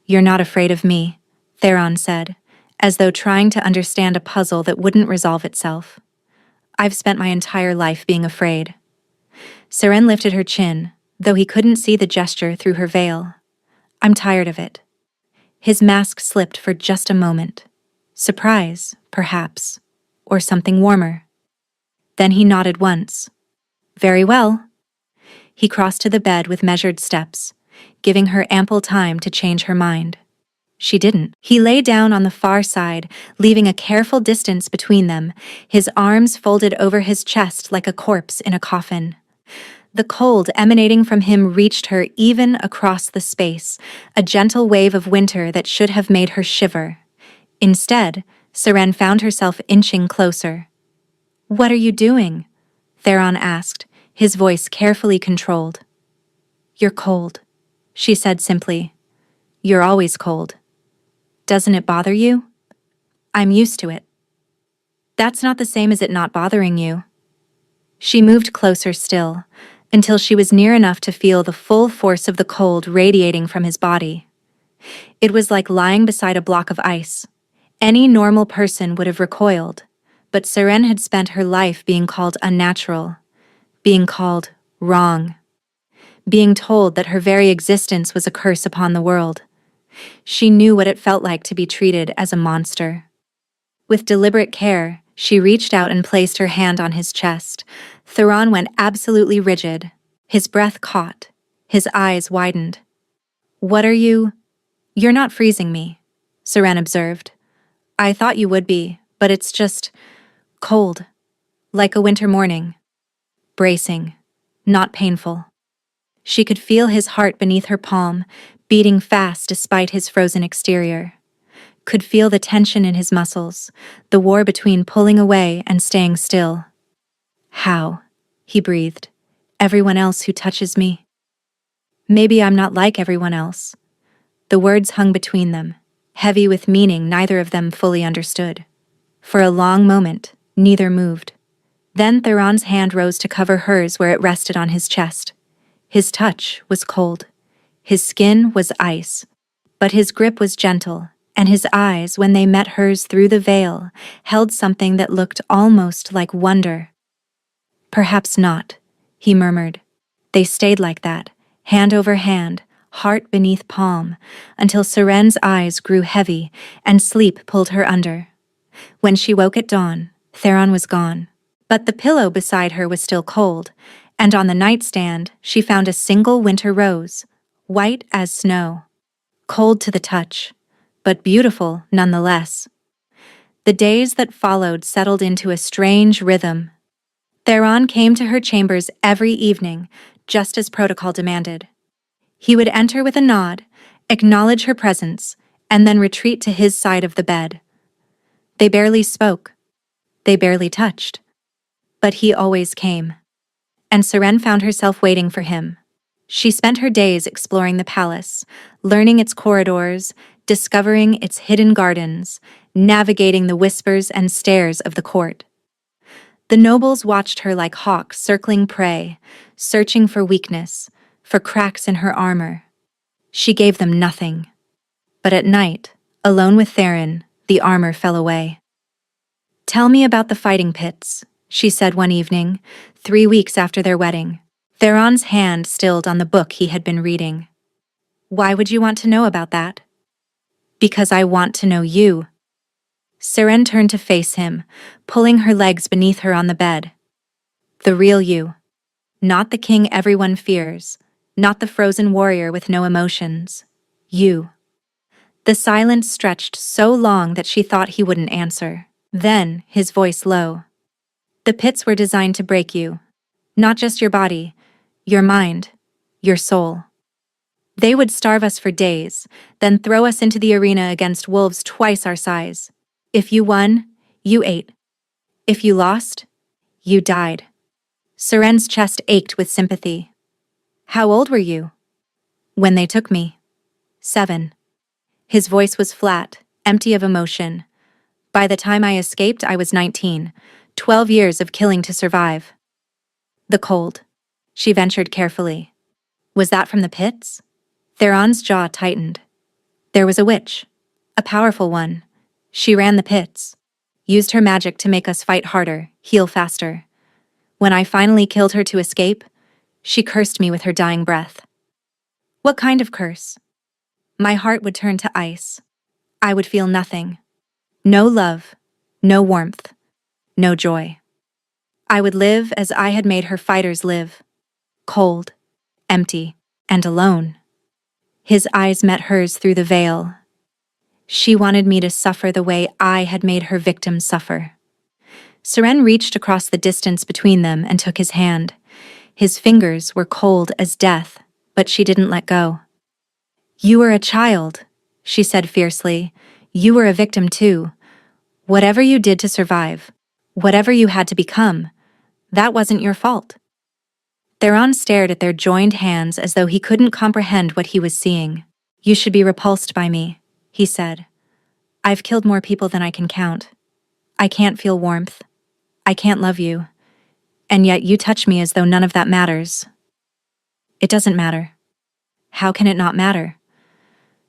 "You're not afraid of me," Theron said, as though trying to understand a puzzle that wouldn't resolve itself. "I've spent my entire life being afraid." Seren lifted her chin, though he couldn't see the gesture through her veil. "I'm tired of it." His mask slipped for just a moment. Surprise, perhaps, or something warmer. Then he nodded once. "Very well." He crossed to the bed with measured steps, giving her ample time to change her mind. She didn't. He lay down on the far side, leaving a careful distance between them, his arms folded over his chest like a corpse in a coffin. The cold emanating from him reached her even across the space, a gentle wave of winter that should have made her shiver. Instead, Seren found herself inching closer. "What are you doing?" Theron asked, his voice carefully controlled. "You're cold," she said simply. "You're always cold. Doesn't it bother you?" "I'm used to it." "That's not the same as it not bothering you." She moved closer still, until she was near enough to feel the full force of the cold radiating from his body. It was like lying beside a block of ice. Any normal person would have recoiled, but Seren had spent her life being called unnatural, being called wrong, being told that her very existence was a curse upon the world. She knew what it felt like to be treated as a monster. With deliberate care, she reached out and placed her hand on his chest. Theron went absolutely rigid. His breath caught. His eyes widened. "What are you—" "You're not freezing me," Seren observed. "I thought you would be, but it's just cold, like a winter morning. Bracing, not painful." She could feel his heart beneath her palm, beating fast despite his frozen exterior. Could feel the tension in his muscles, the war between pulling away and staying still. "How?" he breathed. "Everyone else who touches me?" "Maybe I'm not like everyone else." The words hung between them, heavy with meaning neither of them fully understood. For a long moment, neither moved. Then Theron's hand rose to cover hers where it rested on his chest. His touch was cold. His skin was ice. But his grip was gentle, and his eyes, when they met hers through the veil, held something that looked almost like wonder. "Perhaps not," he murmured. They stayed like that, hand over hand, heart beneath palm, until Seren's eyes grew heavy and sleep pulled her under. When she woke at dawn, Theron was gone. But the pillow beside her was still cold, And on the nightstand, she found a single winter rose, white as snow, cold to the touch, but beautiful nonetheless. The days that followed settled into a strange rhythm. Theron came to her chambers every evening, just as protocol demanded. He would enter with a nod, acknowledge her presence, and then retreat to his side of the bed. They barely spoke. They barely touched. But he always came. And Seren found herself waiting for him. She spent her days exploring the palace, learning its corridors, discovering its hidden gardens, navigating the whispers and stares of the court. The nobles watched her like hawks circling prey, searching for weakness, for cracks in her armor. She gave them nothing. But at night, alone with Theron, the armor fell away. "Tell me about the fighting pits," she said one evening, 3 weeks after their wedding. Theron's hand stilled on the book he had been reading. "Why would you want to know about that?" "Because I want to know you." Seren turned to face him, pulling her legs beneath her on the bed. "The real you. Not the king everyone fears, not the frozen warrior with no emotions. You." The silence stretched so long that she thought he wouldn't answer. Then, his voice low. "The pits were designed to break you. Not just your body, your mind, your soul. They would starve us for days, then throw us into the arena against wolves twice our size. If you won, you ate. If you lost, you died." Seren's chest ached with sympathy. "How old were you?" "When they took me." 7. His voice was flat, empty of emotion. "By the time I escaped, I was 19, 12 years of killing to survive." "The cold," she ventured carefully. "Was that from the pits?" Theron's jaw tightened. "There was a witch, a powerful one. She ran the pits, used her magic to make us fight harder, heal faster. When I finally killed her to escape, she cursed me with her dying breath." "What kind of curse?" "My heart would turn to ice. I would feel nothing. No love, no warmth, no joy. I would live as I had made her fighters live, cold, empty, and alone." His eyes met hers through the veil. "She wanted me to suffer the way I had made her victims suffer." Seren reached across the distance between them and took his hand. His fingers were cold as death, but she didn't let go. "You were a child," she said fiercely. "You were a victim too. Whatever you did to survive, whatever you had to become, that wasn't your fault." Theron stared at their joined hands as though he couldn't comprehend what he was seeing. "You should be repulsed by me," he said. "I've killed more people than I can count. I can't feel warmth. I can't love you. And yet you touch me as though none of that matters." "It doesn't matter." "How can it not matter?"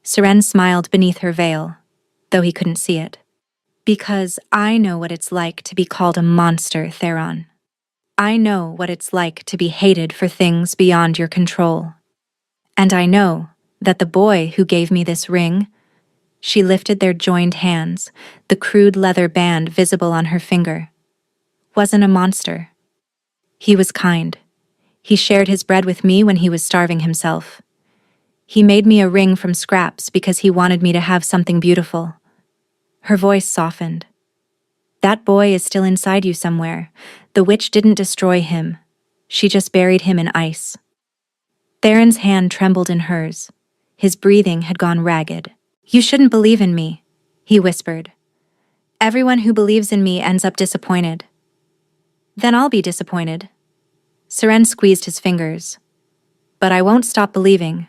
Seren smiled beneath her veil, though he couldn't see it. "Because I know what it's like to be called a monster, Theron. I know what it's like to be hated for things beyond your control. And I know that the boy who gave me this ring," she lifted their joined hands, the crude leather band visible on her finger, "wasn't a monster. He was kind. He shared his bread with me when he was starving himself. He made me a ring from scraps because he wanted me to have something beautiful." Her voice softened. "That boy is still inside you somewhere. The witch didn't destroy him. She just buried him in ice." Theron's hand trembled in hers. His breathing had gone ragged. "You shouldn't believe in me," he whispered. "Everyone who believes in me ends up disappointed." "Then I'll be disappointed." Seren squeezed his fingers. "But I won't stop believing."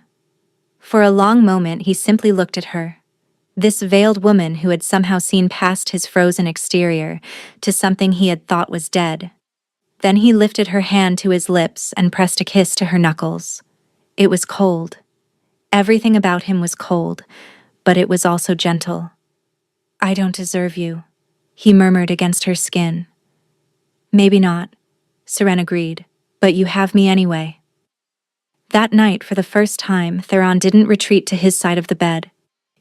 For a long moment he simply looked at her. This veiled woman who had somehow seen past his frozen exterior to something he had thought was dead. Then he lifted her hand to his lips and pressed a kiss to her knuckles. It was cold. Everything about him was cold, but it was also gentle. "I don't deserve you," he murmured against her skin. "Maybe not," Seren agreed, "but you have me anyway." That night, for the first time, Theron didn't retreat to his side of the bed.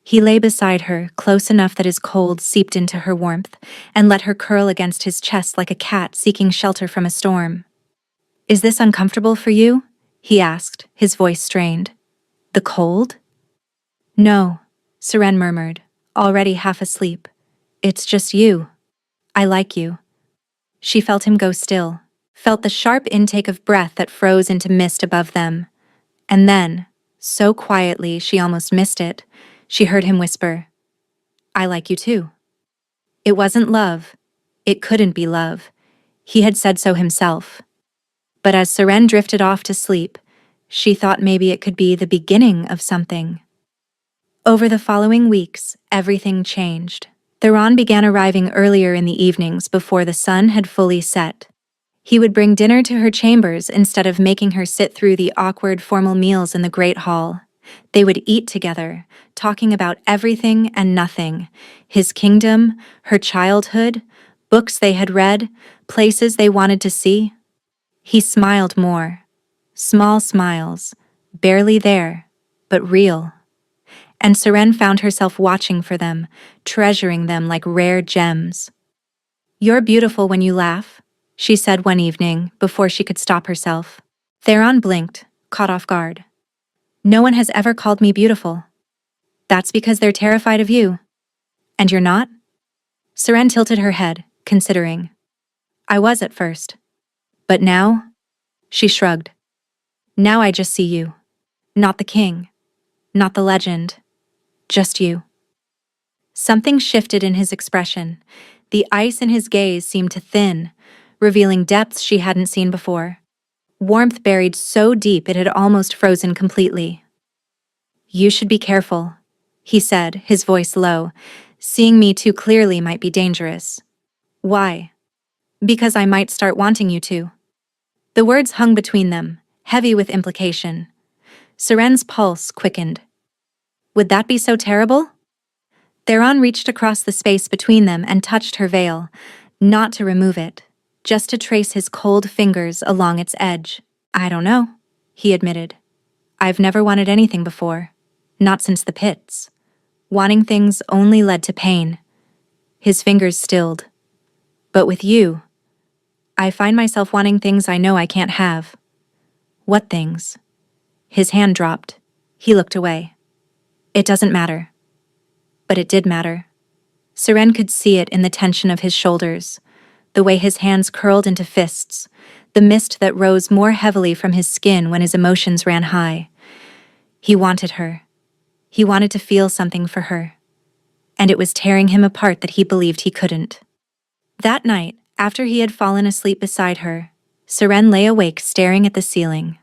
He lay beside her, close enough that his cold seeped into her warmth, and let her curl against his chest like a cat seeking shelter from a storm. Is this uncomfortable for you? He asked, his voice strained. The cold? No, Seren murmured, already half asleep. It's just you. I like you. She felt him go still, felt the sharp intake of breath that froze into mist above them. And then, so quietly she almost missed it, she heard him whisper, I like you too. It wasn't love. It couldn't be love. He had said so himself. But as Seren drifted off to sleep, she thought maybe it could be the beginning of something. Over the following weeks, everything changed. Theron began arriving earlier in the evenings before the sun had fully set. He would bring dinner to her chambers instead of making her sit through the awkward formal meals in the great hall. They would eat together, talking about everything and nothing, his kingdom, her childhood, books they had read, places they wanted to see. He smiled more. Small smiles, barely there, but real. And Seren found herself watching for them, treasuring them like rare gems. You're beautiful when you laugh, she said one evening before she could stop herself. Theron blinked, caught off guard. No one has ever called me beautiful. That's because they're terrified of you. And you're not? Seren tilted her head, considering. I was at first. But now? She shrugged. Now I just see you. Not the king. Not the legend. Just you. Something shifted in his expression. The ice in his gaze seemed to thin, revealing depths she hadn't seen before. Warmth buried so deep it had almost frozen completely. You should be careful, he said, his voice low. Seeing me too clearly might be dangerous. Why? Because I might start wanting you to. The words hung between them, heavy with implication. Seren's pulse quickened. Would that be so terrible? Theron reached across the space between them and touched her veil, not to remove it, just to trace his cold fingers along its edge. I don't know, he admitted. I've never wanted anything before, not since the pits. Wanting things only led to pain. His fingers stilled. But with you, I find myself wanting things I know I can't have. What things? His hand dropped. He looked away. It doesn't matter. But it did matter. Seren could see it in the tension of his shoulders, the way his hands curled into fists, the mist that rose more heavily from his skin when his emotions ran high. He wanted her. He wanted to feel something for her. And it was tearing him apart that he believed he couldn't. That night, after he had fallen asleep beside her, Seren lay awake staring at the ceiling.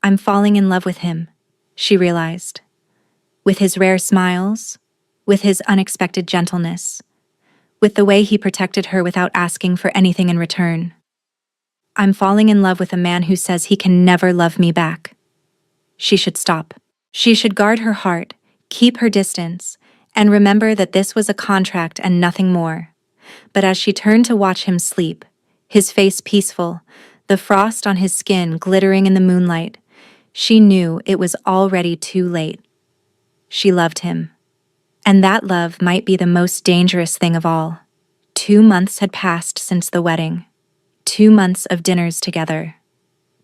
I'm falling in love with him, she realized. With his rare smiles, with his unexpected gentleness, with the way he protected her without asking for anything in return. I'm falling in love with a man who says he can never love me back. She should stop. She should guard her heart, keep her distance, and remember that this was a contract and nothing more. But as she turned to watch him sleep, his face peaceful, the frost on his skin glittering in the moonlight, she knew it was already too late. She loved him. And that love might be the most dangerous thing of all. 2 months had passed since the wedding. 2 months of dinners together.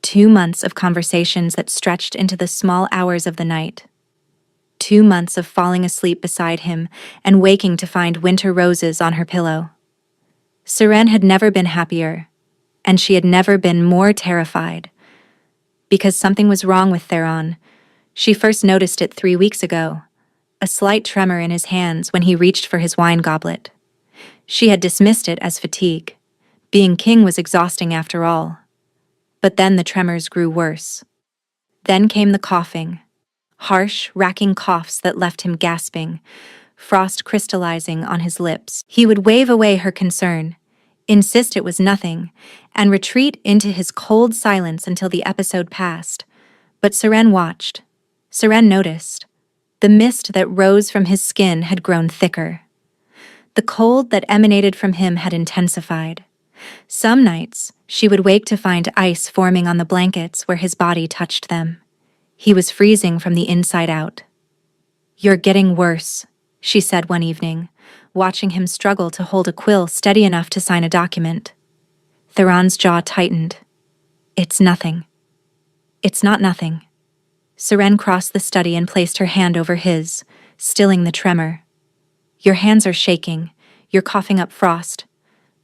2 months of conversations that stretched into the small hours of the night. 2 months of falling asleep beside him and waking to find winter roses on her pillow. Seren had never been happier, and she had never been more terrified. Because something was wrong with Theron. She first noticed it 3 weeks ago, a slight tremor in his hands when he reached for his wine goblet. She had dismissed it as fatigue. Being king was exhausting after all. But then the tremors grew worse. Then came the coughing. Harsh, racking coughs that left him gasping, frost crystallizing on his lips. He would wave away her concern, insist it was nothing, and retreat into his cold silence until the episode passed. But Seren watched. Seren noticed. The mist that rose from his skin had grown thicker. The cold that emanated from him had intensified. Some nights, she would wake to find ice forming on the blankets where his body touched them. He was freezing from the inside out. You're getting worse, she said one evening, watching him struggle to hold a quill steady enough to sign a document. Theron's jaw tightened. It's nothing. It's not nothing. Seren crossed the study and placed her hand over his, stilling the tremor. Your hands are shaking. You're coughing up frost.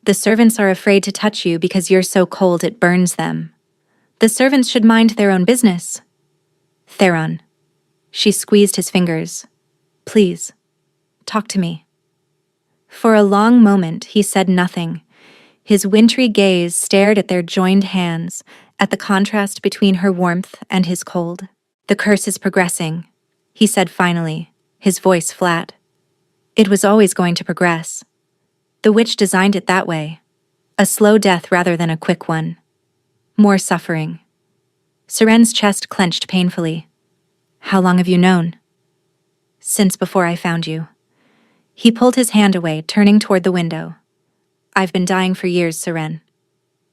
The servants are afraid to touch you because you're so cold it burns them. The servants should mind their own business. Theron. She squeezed his fingers. Please, talk to me. For a long moment he said nothing. His wintry gaze stared at their joined hands, at the contrast between her warmth and his cold. The curse is progressing, he said finally, his voice flat. It was always going to progress. The witch designed it that way. A slow death rather than a quick one. More suffering. Seren's chest clenched painfully. How long have you known? Since before I found you. He pulled his hand away, turning toward the window. I've been dying for years, Seren.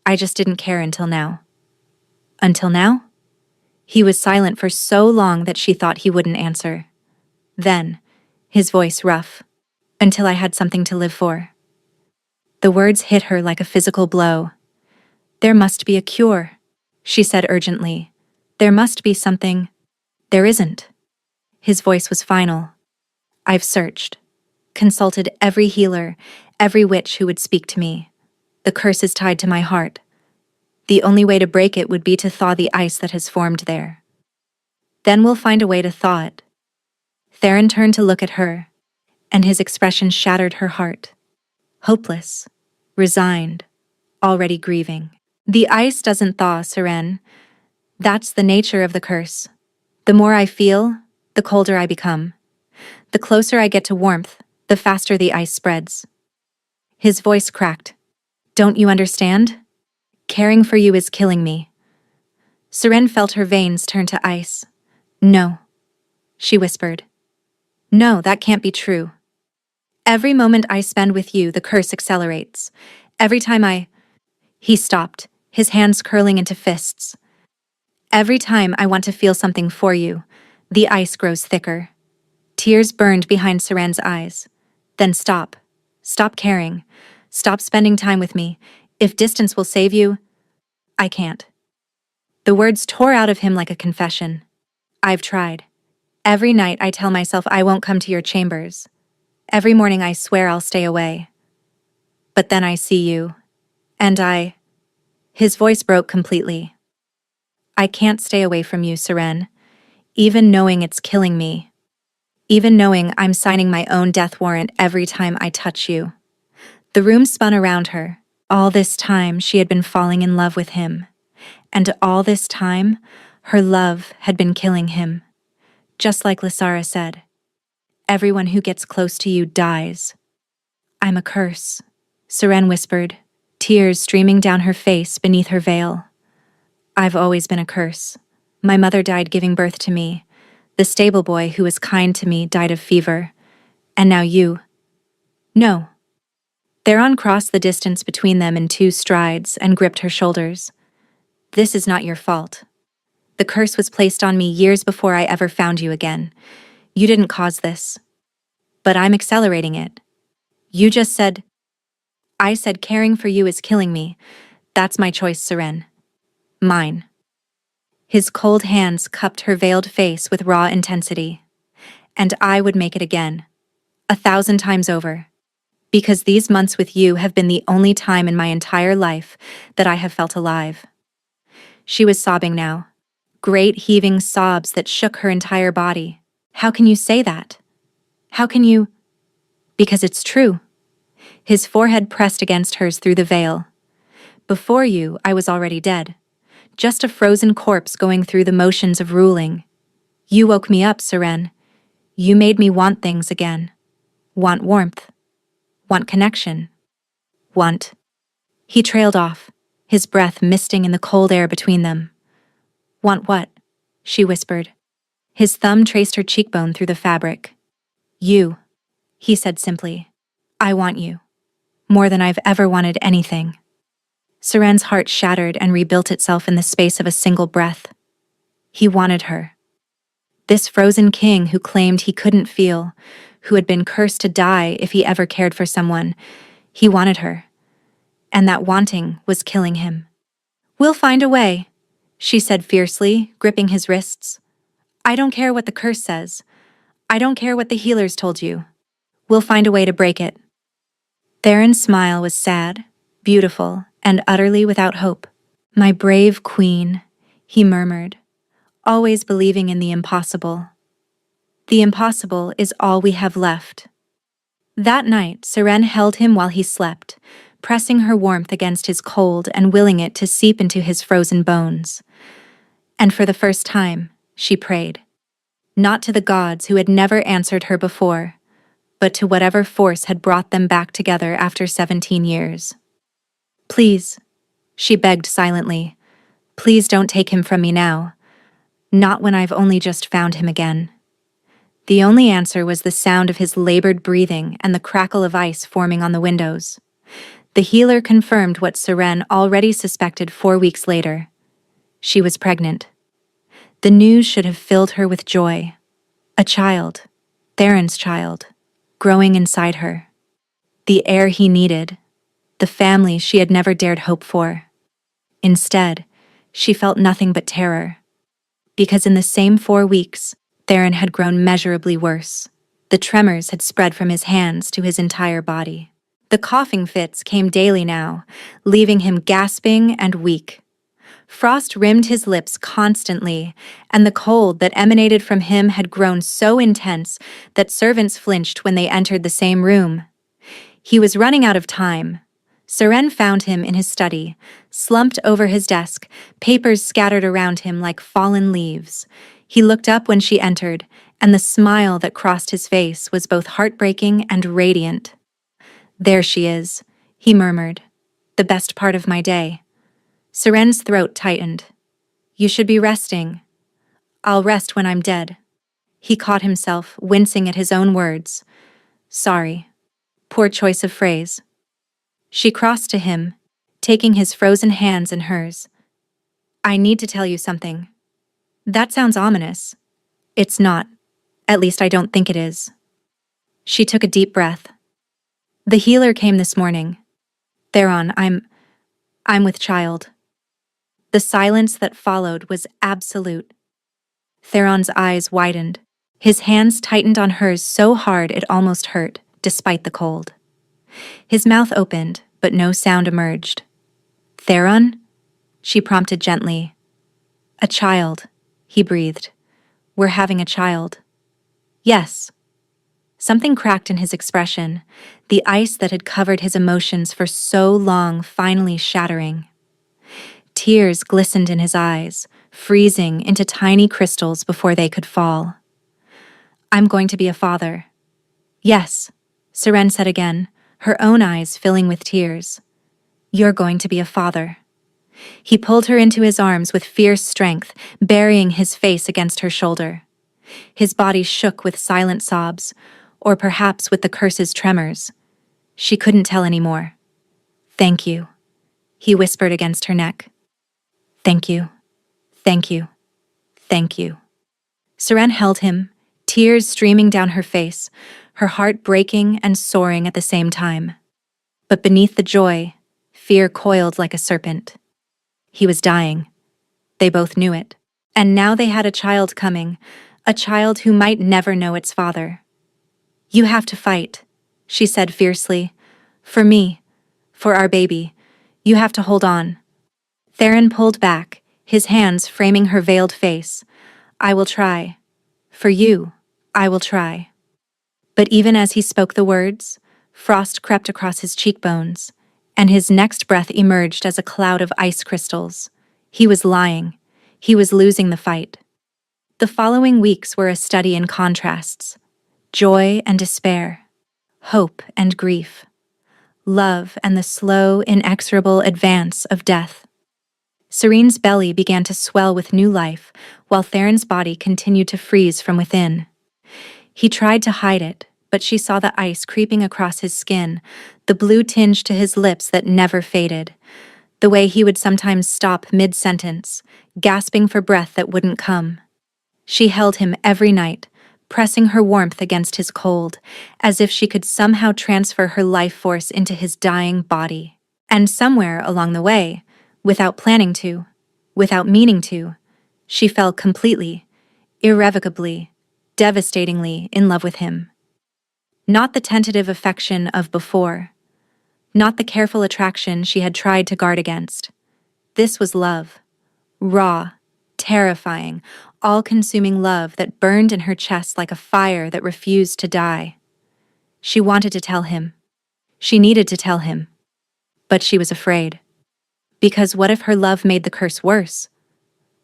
I just didn't care until now. Until now? He was silent for so long that she thought he wouldn't answer. Then, his voice rough. Until I had something to live for. The words hit her like a physical blow. There must be a cure, she said urgently. There must be something. There isn't. His voice was final. I've searched. Consulted every healer, every witch who would speak to me. The curse is tied to my heart. The only way to break it would be to thaw the ice that has formed there. Then we'll find a way to thaw it. Theron turned to look at her, and his expression shattered her heart. Hopeless, resigned, already grieving. The ice doesn't thaw, Seren. That's the nature of the curse. The more I feel, the colder I become. The closer I get to warmth, the faster the ice spreads. His voice cracked. Don't you understand? Caring for you is killing me. Seren felt her veins turn to ice. No, she whispered. No, that can't be true. Every moment I spend with you, the curse accelerates. Every time He stopped, his hands curling into fists. Every time I want to feel something for you, the ice grows thicker. Tears burned behind Seren's eyes. Then stop. Stop caring. Stop spending time with me. If distance will save you, I can't. The words tore out of him like a confession. I've tried. Every night I tell myself I won't come to your chambers. Every morning I swear I'll stay away. But then I see you. And His voice broke completely. I can't stay away from you, Seren. Even knowing it's killing me. Even knowing I'm signing my own death warrant every time I touch you. The room spun around her. All this time she had been falling in love with him. And all this time, her love had been killing him. Just like Lysara said, everyone who gets close to you dies. I'm a curse, Seren whispered, tears streaming down her face beneath her veil. I've always been a curse. My mother died giving birth to me. The stable boy who was kind to me died of fever. And now you. No. Theron crossed the distance between them in 2 strides and gripped her shoulders. This is not your fault. The curse was placed on me years before I ever found you again. You didn't cause this. But I'm accelerating it. You just said... I said caring for you is killing me. That's my choice, Seren. Mine. His cold hands cupped her veiled face with raw intensity. And I would make it again. 1,000 times over. Because these months with you have been the only time in my entire life that I have felt alive. She was sobbing now. Great heaving sobs that shook her entire body. How can you say that? How can you? Because it's true. His forehead pressed against hers through the veil. Before you, I was already dead. Just a frozen corpse going through the motions of ruling. You woke me up, Seren. You made me want things again. Want warmth. Want connection. Want. He trailed off, his breath misting in the cold air between them. Want what? She whispered. His thumb traced her cheekbone through the fabric. You, he said simply. I want you. More than I've ever wanted anything. Seren's heart shattered and rebuilt itself in the space of a single breath. He wanted her. This frozen king who claimed he couldn't feel, who had been cursed to die if he ever cared for someone, he wanted her. And that wanting was killing him. We'll find a way, she said fiercely, gripping his wrists. I don't care what the curse says. I don't care what the healers told you. We'll find a way to break it. Theron's smile was sad, beautiful, and utterly without hope. My brave queen, he murmured, always believing in the impossible. The impossible is all we have left. That night, Seren held him while he slept, pressing her warmth against his cold and willing it to seep into his frozen bones. And for the first time, she prayed. Not to the gods who had never answered her before, but to whatever force had brought them back together after 17 years. Please, she begged silently, please don't take him from me now. Not when I've only just found him again. The only answer was the sound of his labored breathing and the crackle of ice forming on the windows. The healer confirmed what Seren already suspected 4 weeks later. She was pregnant. The news should have filled her with joy. A child, Theron's child, growing inside her. The heir he needed, the family she had never dared hope for. Instead, she felt nothing but terror. Because in the same 4 weeks, Theron had grown measurably worse. The tremors had spread from his hands to his entire body. The coughing fits came daily now, leaving him gasping and weak. Frost rimmed his lips constantly, and the cold that emanated from him had grown so intense that servants flinched when they entered the same room. He was running out of time. Seren found him in his study, slumped over his desk, papers scattered around him like fallen leaves. He looked up when she entered, and the smile that crossed his face was both heartbreaking and radiant. There she is, he murmured. The best part of my day. Seren's throat tightened. You should be resting. I'll rest when I'm dead. He caught himself, wincing at his own words. Sorry. Poor choice of phrase. She crossed to him, taking his frozen hands in hers. I need to tell you something. That sounds ominous. It's not. At least I don't think it is. She took a deep breath. The healer came this morning. Theron, I'm with child. The silence that followed was absolute. Theron's eyes widened. His hands tightened on hers so hard it almost hurt, despite the cold. His mouth opened, but no sound emerged. Theron? She prompted gently. A child, he breathed. We're having a child. Yes. Something cracked in his expression, the ice that had covered his emotions for so long finally shattering. Tears glistened in his eyes, freezing into tiny crystals before they could fall. I'm going to be a father. Yes, Seren said again, her own eyes filling with tears. You're going to be a father. He pulled her into his arms with fierce strength, burying his face against her shoulder. His body shook with silent sobs, or perhaps with the curse's tremors. She couldn't tell anymore. Thank you, he whispered against her neck. Thank you, thank you, thank you. Seren held him, tears streaming down her face, her heart breaking and soaring at the same time. But beneath the joy, fear coiled like a serpent. He was dying. They both knew it. And now they had a child coming, a child who might never know its father. You have to fight, she said fiercely. For me, for our baby, you have to hold on. Theron pulled back, his hands framing her veiled face. I will try. For you, I will try. But even as he spoke the words, frost crept across his cheekbones, and his next breath emerged as a cloud of ice crystals. He was lying. He was losing the fight. The following weeks were a study in contrasts. Joy and despair. Hope and grief. Love and the slow, inexorable advance of death. Serene's belly began to swell with new life, while Theron's body continued to freeze from within. He tried to hide it, but she saw the ice creeping across his skin, the blue tinge to his lips that never faded, the way he would sometimes stop mid-sentence, gasping for breath that wouldn't come. She held him every night, pressing her warmth against his cold, as if she could somehow transfer her life force into his dying body. And somewhere along the way, without planning to, Without meaning to, she fell completely, irrevocably, devastatingly in love with him. Not the tentative affection of before, not the careful attraction she had tried to guard against. This was love. Raw, terrifying, all-consuming love that burned in her chest like a fire that refused to die. She wanted to tell him. She needed to tell him. But she was afraid. Because what if her love made the curse worse?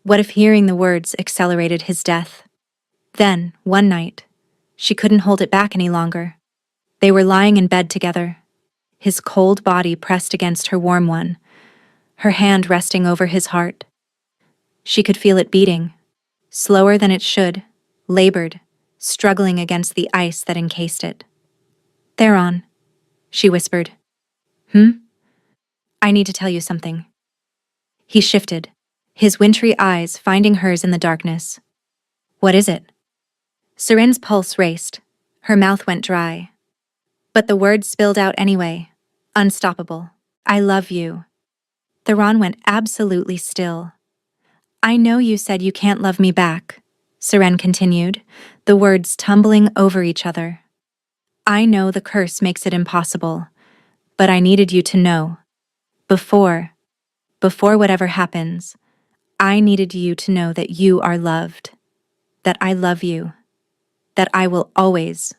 What if hearing the words accelerated his death? Then, one night, she couldn't hold it back any longer. They were lying in bed together, his cold body pressed against her warm one, her hand resting over his heart. She could feel it beating, slower than it should, labored, struggling against the ice that encased it. "Theron," she whispered. "I need to tell you something." He shifted, his wintry eyes finding hers in the darkness. "What is it?" Seren's pulse raced. Her mouth went dry. But the words spilled out anyway, unstoppable. "I love you." Theron went absolutely still. "I know you said you can't love me back," Seren continued, the words tumbling over each other. "I know the curse makes it impossible, but I needed you to know. Before whatever happens, I needed you to know that you are loved, that I love you, that I will always."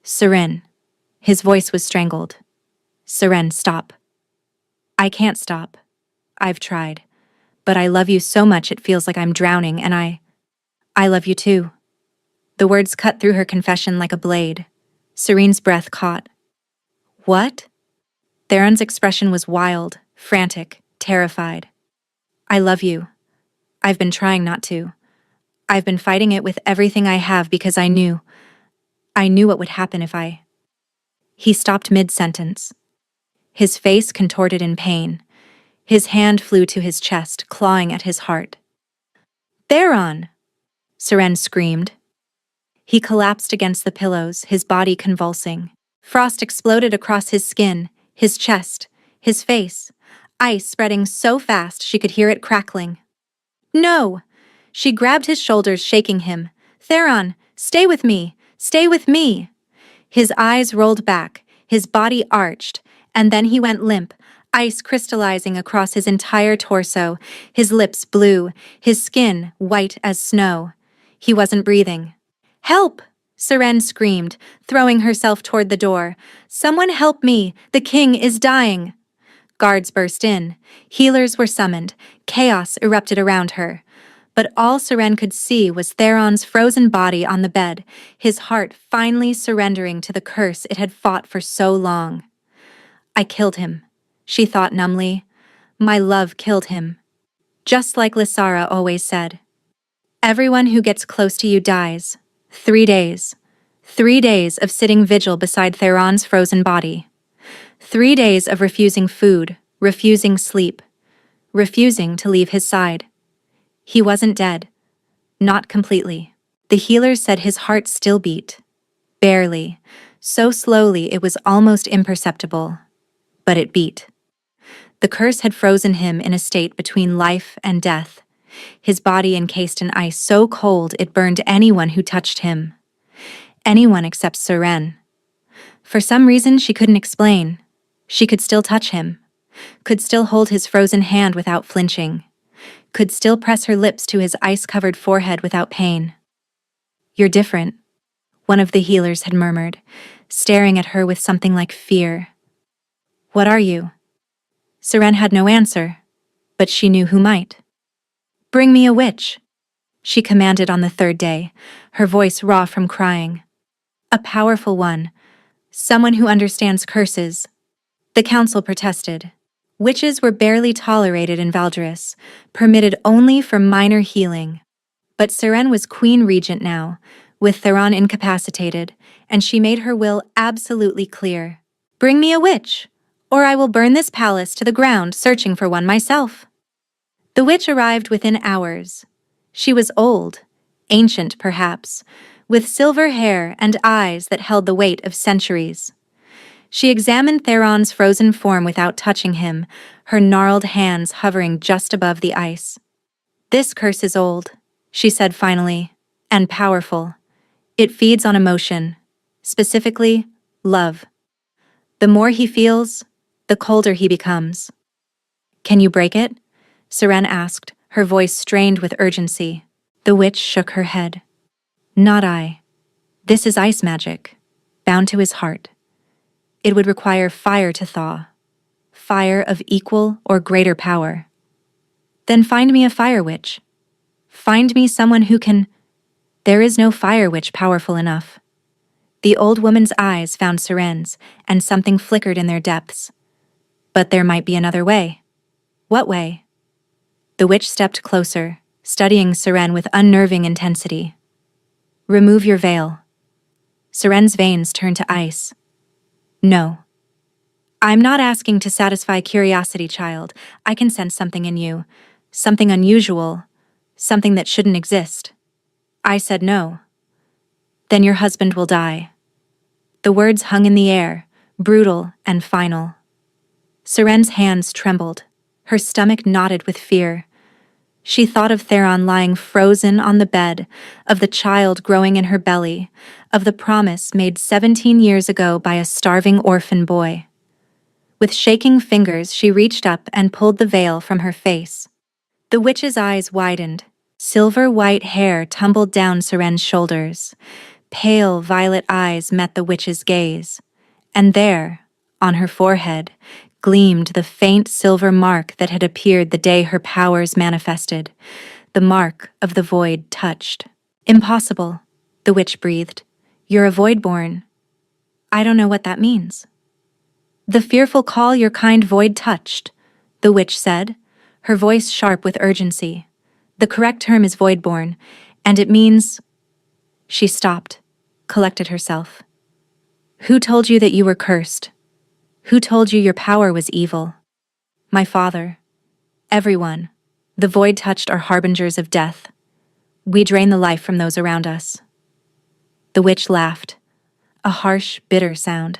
"Seren." His voice was strangled. "Seren, stop." "I can't stop. I've tried. But I love you so much it feels like I'm drowning, and I love you too." The words cut through her confession like a blade. Serene's breath caught. "What?" Theron's expression was wild, frantic, terrified. "I love you. I've been trying not to. I've been fighting it with everything I have because I knew what would happen if I—" He stopped mid-sentence. His face contorted in pain. His hand flew to his chest, clawing at his heart. "Theron!" Seren screamed. He collapsed against the pillows, his body convulsing. Frost exploded across his skin, his chest, his face, ice spreading so fast she could hear it crackling. "No!" She grabbed his shoulders, shaking him. "Theron, stay with me! Stay with me!" His eyes rolled back, his body arched, and then he went limp, ice crystallizing across his entire torso, his lips blue, his skin white as snow. He wasn't breathing. "Help!" Seren screamed, throwing herself toward the door. "Someone help me! The king is dying!" Guards burst in. Healers were summoned. Chaos erupted around her. But all Seren could see was Theron's frozen body on the bed, his heart finally surrendering to the curse it had fought for so long. "I killed him," she thought numbly. "My love killed him." Just like Lysara always said. "Everyone who gets close to you dies." 3 days. 3 days of sitting vigil beside Theron's frozen body. 3 days of refusing food, refusing sleep, refusing to leave his side. He wasn't dead. Not completely. The healers said his heart still beat. Barely. So slowly it was almost imperceptible. But it beat. The curse had frozen him in a state between life and death, his body encased in ice so cold it burned anyone who touched him. Anyone except Seren. For some reason she couldn't explain. She could still touch him, could still hold his frozen hand without flinching, could still press her lips to his ice-covered forehead without pain. "You're different," one of the healers had murmured, staring at her with something like fear. "What are you?" Seren had no answer, but she knew who might. "Bring me a witch," she commanded on the 3rd day, her voice raw from crying. "A powerful one, someone who understands curses." The council protested. Witches were barely tolerated in Valdris, permitted only for minor healing. But Seren was queen regent now, with Theron incapacitated, and she made her will absolutely clear. "Bring me a witch, or I will burn this palace to the ground searching for one myself." The witch arrived within hours. She was old, ancient perhaps, with silver hair and eyes that held the weight of centuries. She examined Theron's frozen form without touching him, her gnarled hands hovering just above the ice. This curse is old, she said finally, and powerful. It feeds on emotion, specifically, love. The more he feels, the colder he becomes. Can you break it? Seren asked, her voice strained with urgency. The witch shook her head. Not I. This is ice magic, bound to his heart. It would require fire to thaw, fire of equal or greater power. Then find me a fire witch. Find me someone who can... There is no fire witch powerful enough. The old woman's eyes found Seren's, and something flickered in their depths. But there might be another way. What way? The witch stepped closer, studying Seren with unnerving intensity. Remove your veil. Seren's veins turned to ice. No. I'm not asking to satisfy curiosity, child. I can sense something in you. Something unusual. Something that shouldn't exist. I said no. Then your husband will die. The words hung in the air, brutal and final. Seren's hands trembled. Her stomach knotted with fear. She thought of Theron lying frozen on the bed, of the child growing in her belly, of the promise made 17 years ago by a starving orphan boy. With shaking fingers, she reached up and pulled the veil from her face. The witch's eyes widened. Silver-white hair tumbled down Seren's shoulders. Pale violet eyes met the witch's gaze. And there, on her forehead, gleamed the faint silver mark that had appeared the day her powers manifested, the mark of the void touched. Impossible, the witch breathed. You're a void-born. I don't know what that means. The fearful call your kind void touched, the witch said, her voice sharp with urgency. The correct term is void-born, and it means... She stopped, collected herself. Who told you that you were cursed? Who told you your power was evil? My father. Everyone. The void touched are harbingers of death. We drain the life from those around us. The witch laughed, a harsh, bitter sound.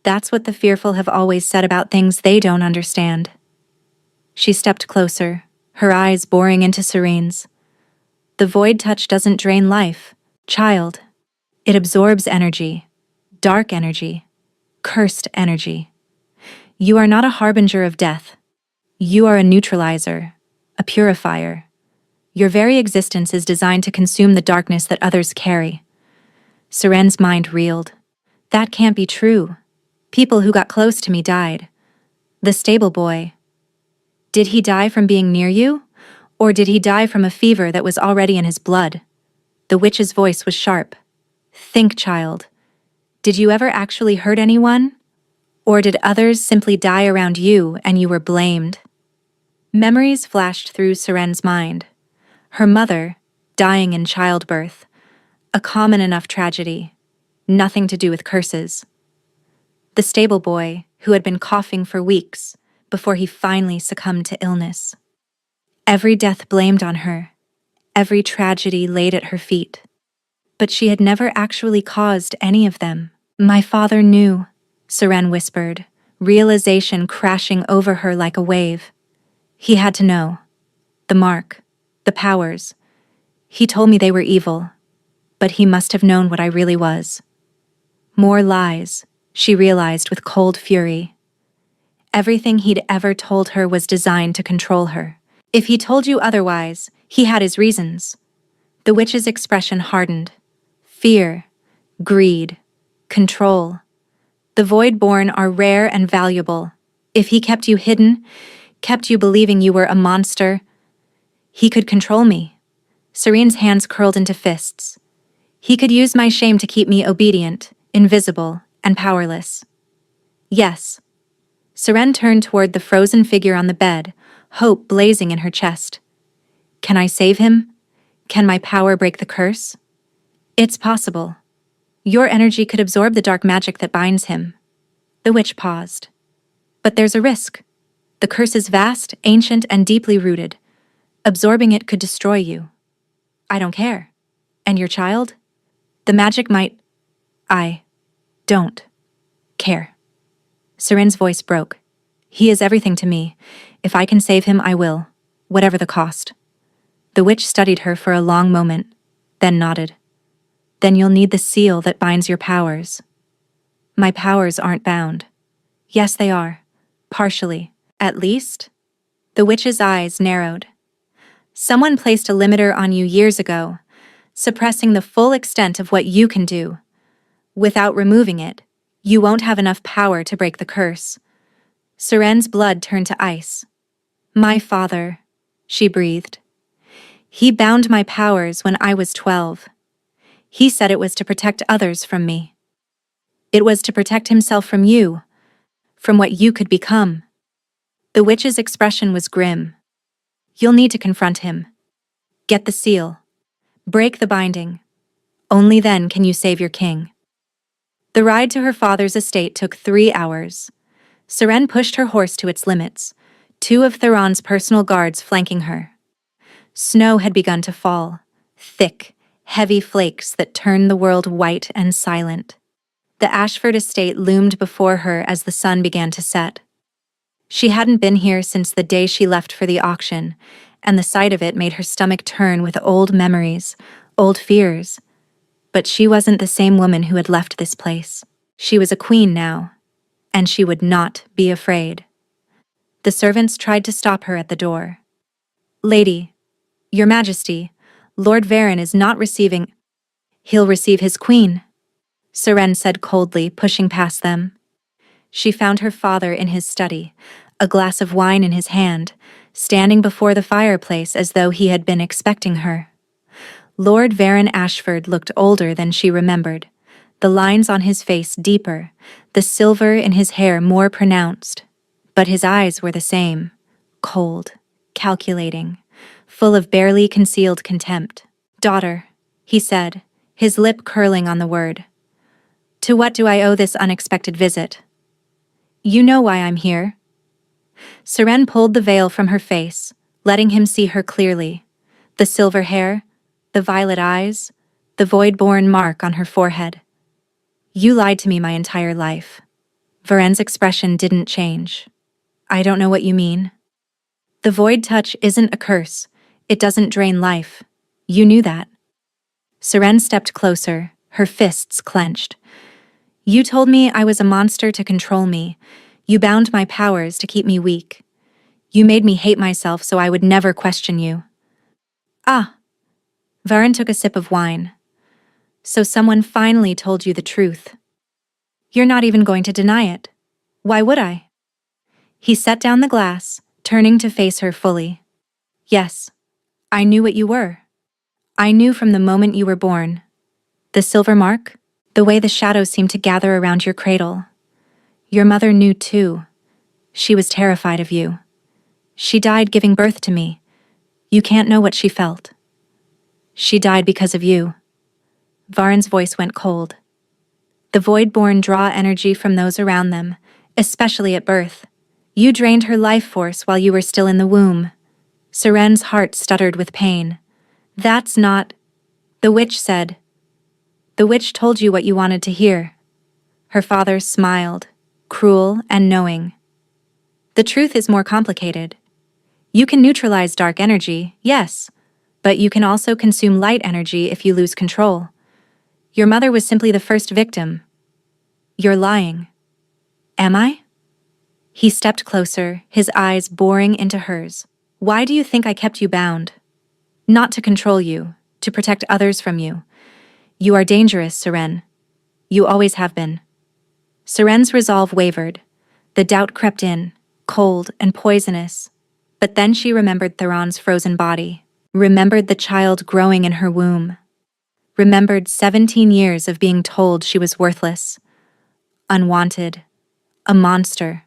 That's what the fearful have always said about things they don't understand. She stepped closer, her eyes boring into Serene's. The void touch doesn't drain life, child. It absorbs energy, dark energy, cursed energy. You are not a harbinger of death. You are a neutralizer, a purifier. Your very existence is designed to consume the darkness that others carry. Seren's mind reeled. That can't be true. People who got close to me died. The stable boy. Did he die from being near you? Or did he die from a fever that was already in his blood? The witch's voice was sharp. Think, child. Did you ever actually hurt anyone? Or did others simply die around you and you were blamed? Memories flashed through Seren's mind. Her mother, dying in childbirth. A common enough tragedy. Nothing to do with curses. The stable boy, who had been coughing for weeks before he finally succumbed to illness. Every death blamed on her. Every tragedy laid at her feet. But she had never actually caused any of them. My father knew, Seren whispered, realization crashing over her like a wave. He had to know. The mark, the powers. He told me they were evil, but he must have known what I really was. More lies, she realized with cold fury. Everything he'd ever told her was designed to control her. If he told you otherwise, he had his reasons. The witch's expression hardened. Fear, greed, control. The void-born are rare and valuable. If he kept you hidden, kept you believing you were a monster, he could control me. Serene's hands curled into fists. He could use my shame to keep me obedient, invisible, and powerless. Yes. Seren turned toward the frozen figure on the bed, hope blazing in her chest. Can I save him? Can my power break the curse? It's possible. Your energy could absorb the dark magic that binds him. The witch paused. But there's a risk. The curse is vast, ancient, and deeply rooted. Absorbing it could destroy you. I don't care. And your child? The magic might... I don't care. Seren's voice broke. He is everything to me. If I can save him, I will, whatever the cost. The witch studied her for a long moment, then nodded. Then you'll need the seal that binds your powers. My powers aren't bound. Yes, they are. Partially. At least? The witch's eyes narrowed. Someone placed a limiter on you years ago, suppressing the full extent of what you can do. Without removing it, you won't have enough power to break the curse. Seren's blood turned to ice. My father, she breathed. He bound my powers when I was 12. He said it was to protect others from me. It was to protect himself from you, from what you could become. The witch's expression was grim. You'll need to confront him. Get the seal. Break the binding. Only then can you save your king. The ride to her father's estate took 3 hours. Seren pushed her horse to its limits, 2 of Theron's personal guards flanking her. Snow had begun to fall, thick, heavy flakes that turned the world white and silent. The Ashford estate loomed before her as the sun began to set. She hadn't been here since the day she left for the auction, and the sight of it made her stomach turn with old memories, old fears. But she wasn't the same woman who had left this place. She was a queen now, and she would not be afraid. The servants tried to stop her at the door. Lady, Your Majesty, Lord Varen is not receiving— He'll receive his queen, Seren said coldly, pushing past them. She found her father in his study, a glass of wine in his hand, standing before the fireplace as though he had been expecting her. Lord Varen Ashford looked older than she remembered, the lines on his face deeper, the silver in his hair more pronounced. But his eyes were the same, cold, calculating, full of barely concealed contempt. Daughter, he said, his lip curling on the word. To what do I owe this unexpected visit? You know why I'm here. Seren pulled the veil from her face, letting him see her clearly. The silver hair, the violet eyes, the void-born mark on her forehead. You lied to me my entire life. Varen's expression didn't change. I don't know what you mean. The void touch isn't a curse. It doesn't drain life. You knew that. Seren stepped closer, her fists clenched. You told me I was a monster to control me. You bound my powers to keep me weak. You made me hate myself so I would never question you. Ah. Varen took a sip of wine. So someone finally told you the truth. You're not even going to deny it. Why would I? He set down the glass, turning to face her fully. Yes, I knew what you were. I knew from the moment you were born. The silver mark, the way the shadows seemed to gather around your cradle. Your mother knew too. She was terrified of you. She died giving birth to me. You can't know what she felt. She died because of you. Varen's voice went cold. The void-born draw energy from those around them, especially at birth. You drained her life force while you were still in the womb. Seren's heart stuttered with pain. That's not— The witch said. The witch told you what you wanted to hear. Her father smiled, cruel and knowing. The truth is more complicated. You can neutralize dark energy, yes, but you can also consume light energy if you lose control. Your mother was simply the first victim. You're lying. Am I? He stepped closer, his eyes boring into hers. Why do you think I kept you bound? Not to control you, to protect others from you. You are dangerous, Seren. You always have been. Seren's resolve wavered. The doubt crept in, cold and poisonous. But then she remembered Theron's frozen body, remembered the child growing in her womb, remembered 17 years of being told she was worthless, unwanted, a monster.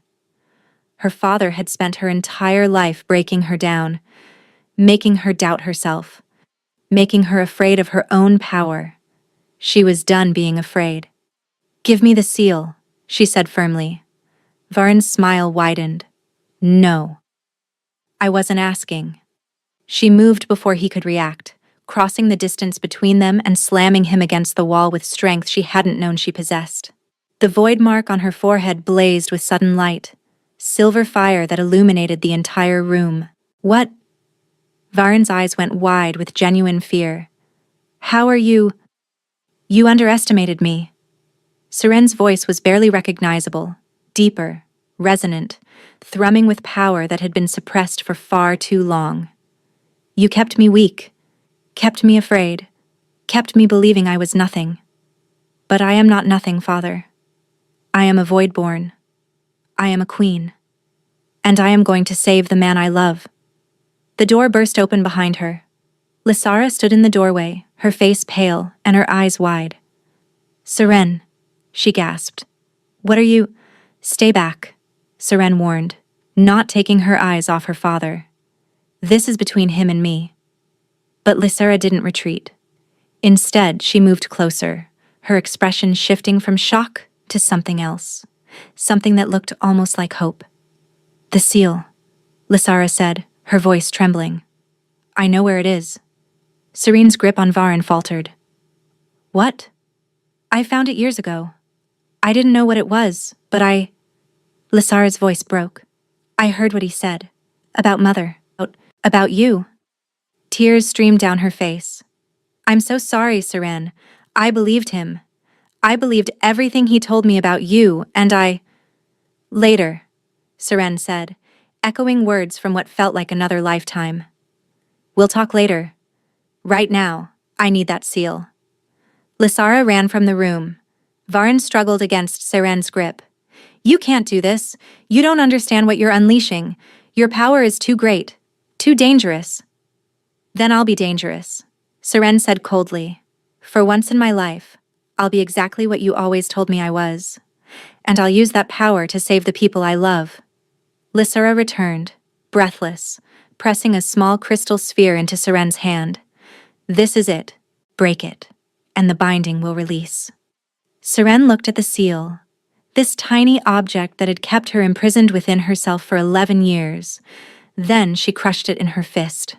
Her father had spent her entire life breaking her down, making her doubt herself, making her afraid of her own power. She was done being afraid. Give me the seal, she said firmly. Varen's smile widened. No. I wasn't asking. She moved before he could react, crossing the distance between them and slamming him against the wall with strength she hadn't known she possessed. The void mark on her forehead blazed with sudden light, silver fire that illuminated the entire room. What? Varen's eyes went wide with genuine fear. How are you? You underestimated me. Seren's voice was barely recognizable, deeper, resonant, thrumming with power that had been suppressed for far too long. You kept me weak, kept me afraid, kept me believing I was nothing. But I am not nothing, Father. I am a Voidborn. I am a queen. And I am going to save the man I love. The door burst open behind her. Lysara stood in the doorway, her face pale and her eyes wide. Seren, she gasped. What are you? Stay back, Seren warned, not taking her eyes off her father. This is between him and me. But Lysara didn't retreat. Instead, she moved closer, her expression shifting from shock to something else, something that looked almost like hope. The seal, Lysara said, her voice trembling. I know where it is. Serene's grip on Varen faltered. What? I found it years ago. I didn't know what it was, but Lysara's voice broke. I heard what he said. About Mother. About you. Tears streamed down her face. I'm so sorry, Seren. I believed him. I believed everything he told me about you, and Later, Seren said, echoing words from what felt like another lifetime. We'll talk later. Right now, I need that seal. Lysara ran from the room. Varen struggled against Seren's grip. You can't do this. You don't understand what you're unleashing. Your power is too great, too dangerous. Then I'll be dangerous, Seren said coldly. For once in my life, I'll be exactly what you always told me I was. And I'll use that power to save the people I love. Lysara returned, breathless, pressing a small crystal sphere into Seren's hand. This is it. Break it, and the binding will release. Seren looked at the seal, this tiny object that had kept her imprisoned within herself for 11 years. Then she crushed it in her fist.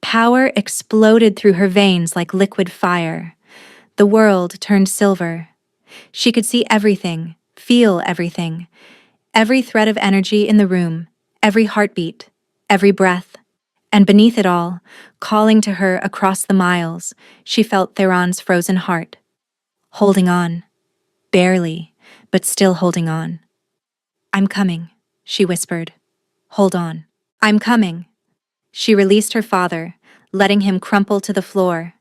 Power exploded through her veins like liquid fire. The world turned silver. She could see everything, feel everything. Every thread of energy in the room, every heartbeat, every breath. And beneath it all, calling to her across the miles, she felt Theron's frozen heart. Holding on. Barely, but still holding on. I'm coming, she whispered. Hold on. I'm coming. She released her father, letting him crumple to the floor.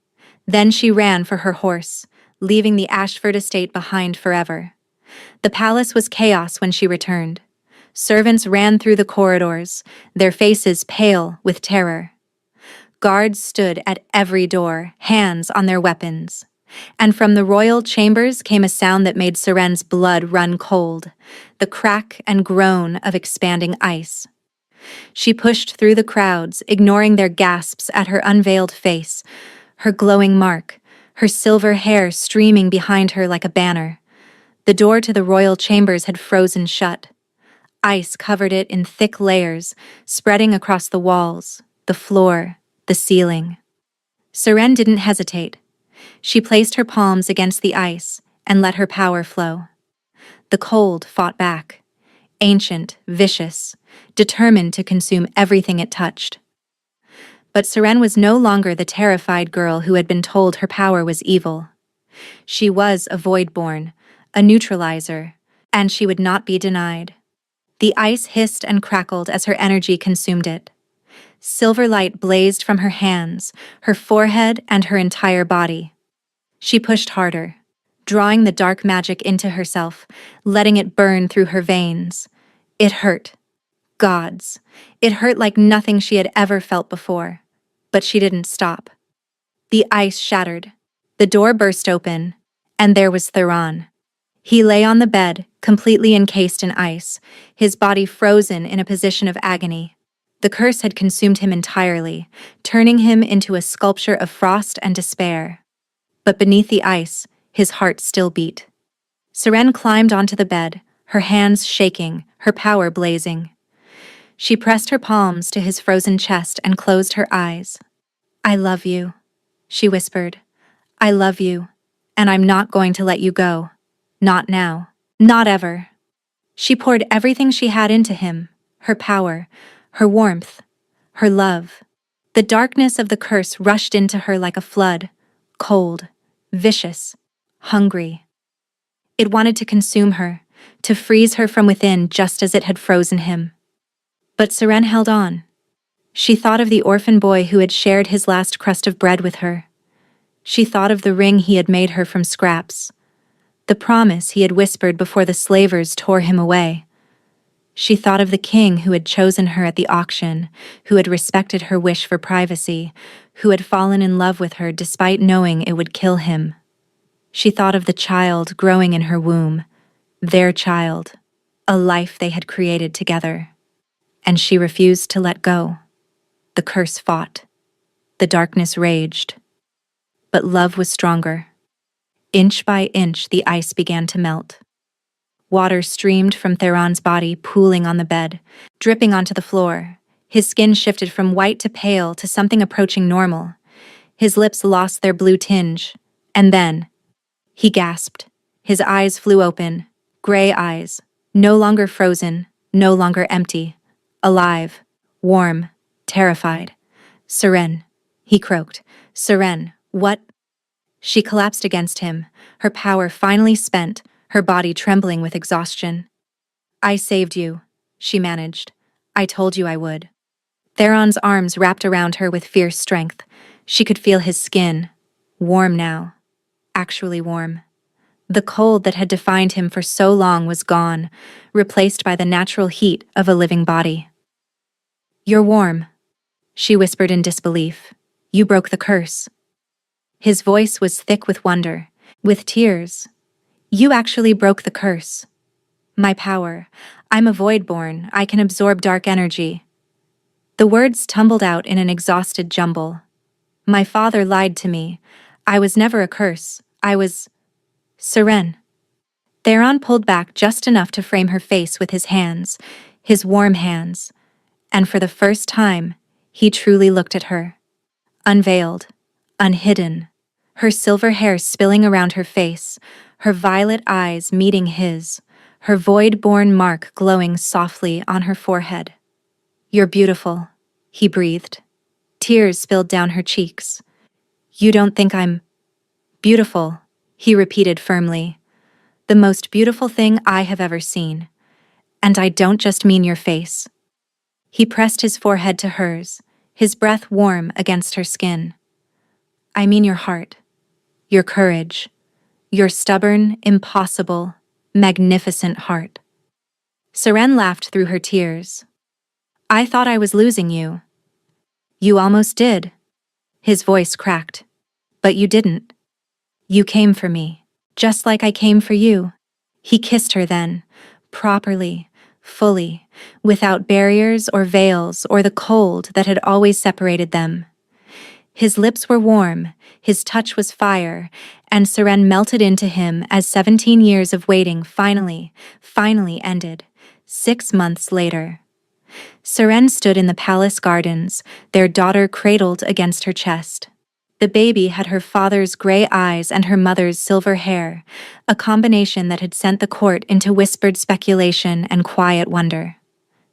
Then she ran for her horse, leaving the Ashford estate behind forever. The palace was chaos when she returned. Servants ran through the corridors, their faces pale with terror. Guards stood at every door, hands on their weapons. And from the royal chambers came a sound that made Seren's blood run cold, the crack and groan of expanding ice. She pushed through the crowds, ignoring their gasps at her unveiled face, her glowing mark, her silver hair streaming behind her like a banner. The door to the royal chambers had frozen shut. Ice covered it in thick layers, spreading across the walls, the floor, the ceiling. Seren didn't hesitate. She placed her palms against the ice and let her power flow. The cold fought back, ancient, vicious, determined to consume everything it touched. But Seren was no longer the terrified girl who had been told her power was evil. She was a Voidborn, a neutralizer, and she would not be denied. The ice hissed and crackled as her energy consumed it. Silver light blazed from her hands, her forehead, and her entire body. She pushed harder, drawing the dark magic into herself, letting it burn through her veins. It hurt. Gods. It hurt like nothing she had ever felt before. But she didn't stop. The ice shattered. The door burst open, and there was Theron. He lay on the bed, completely encased in ice, his body frozen in a position of agony. The curse had consumed him entirely, turning him into a sculpture of frost and despair. But beneath the ice, his heart still beat. Seren climbed onto the bed, her hands shaking, her power blazing. She pressed her palms to his frozen chest and closed her eyes. I love you, she whispered. I love you, and I'm not going to let you go. Not now. Not ever. She poured everything she had into him, her power, her warmth, her love. The darkness of the curse rushed into her like a flood, cold, vicious, hungry. It wanted to consume her, to freeze her from within just as it had frozen him. But Seren held on. She thought of the orphan boy who had shared his last crust of bread with her. She thought of the ring he had made her from scraps, the promise he had whispered before the slavers tore him away. She thought of the king who had chosen her at the auction, who had respected her wish for privacy, who had fallen in love with her despite knowing it would kill him. She thought of the child growing in her womb, their child, a life they had created together. And she refused to let go. The curse fought. The darkness raged. But love was stronger. Inch by inch, the ice began to melt. Water streamed from Theron's body, pooling on the bed, dripping onto the floor. His skin shifted from white to pale to something approaching normal. His lips lost their blue tinge. And then, he gasped. His eyes flew open, gray eyes, no longer frozen, no longer empty. Alive, warm, terrified. Seren, he croaked. Seren, what? She collapsed against him, her power finally spent, her body trembling with exhaustion. I saved you, she managed. I told you I would. Theron's arms wrapped around her with fierce strength. She could feel his skin, warm now, actually warm. The cold that had defined him for so long was gone, replaced by the natural heat of a living body. You're warm, she whispered in disbelief. You broke the curse. His voice was thick with wonder, with tears. You actually broke the curse. My power. I'm a void-born. I can absorb dark energy. The words tumbled out in an exhausted jumble. My father lied to me. I was never a curse. I was... Seren. Theron pulled back just enough to frame her face with his hands, his warm hands, and for the first time, he truly looked at her. Unveiled, unhidden, her silver hair spilling around her face, her violet eyes meeting his, her void-born mark glowing softly on her forehead. You're beautiful, he breathed. Tears spilled down her cheeks. You don't think I'm beautiful, he repeated firmly. The most beautiful thing I have ever seen. And I don't just mean your face. He pressed his forehead to hers, his breath warm against her skin. I mean your heart, your courage, your stubborn, impossible, magnificent heart. Seren laughed through her tears. I thought I was losing you. You almost did. His voice cracked. But you didn't. You came for me, just like I came for you. He kissed her then, properly, fully, without barriers or veils or the cold that had always separated them. His lips were warm, his touch was fire, and Seren melted into him as 17 years of waiting finally ended, 6 months later. Seren stood in the palace gardens, their daughter cradled against her chest. The baby had her father's gray eyes and her mother's silver hair, a combination that had sent the court into whispered speculation and quiet wonder.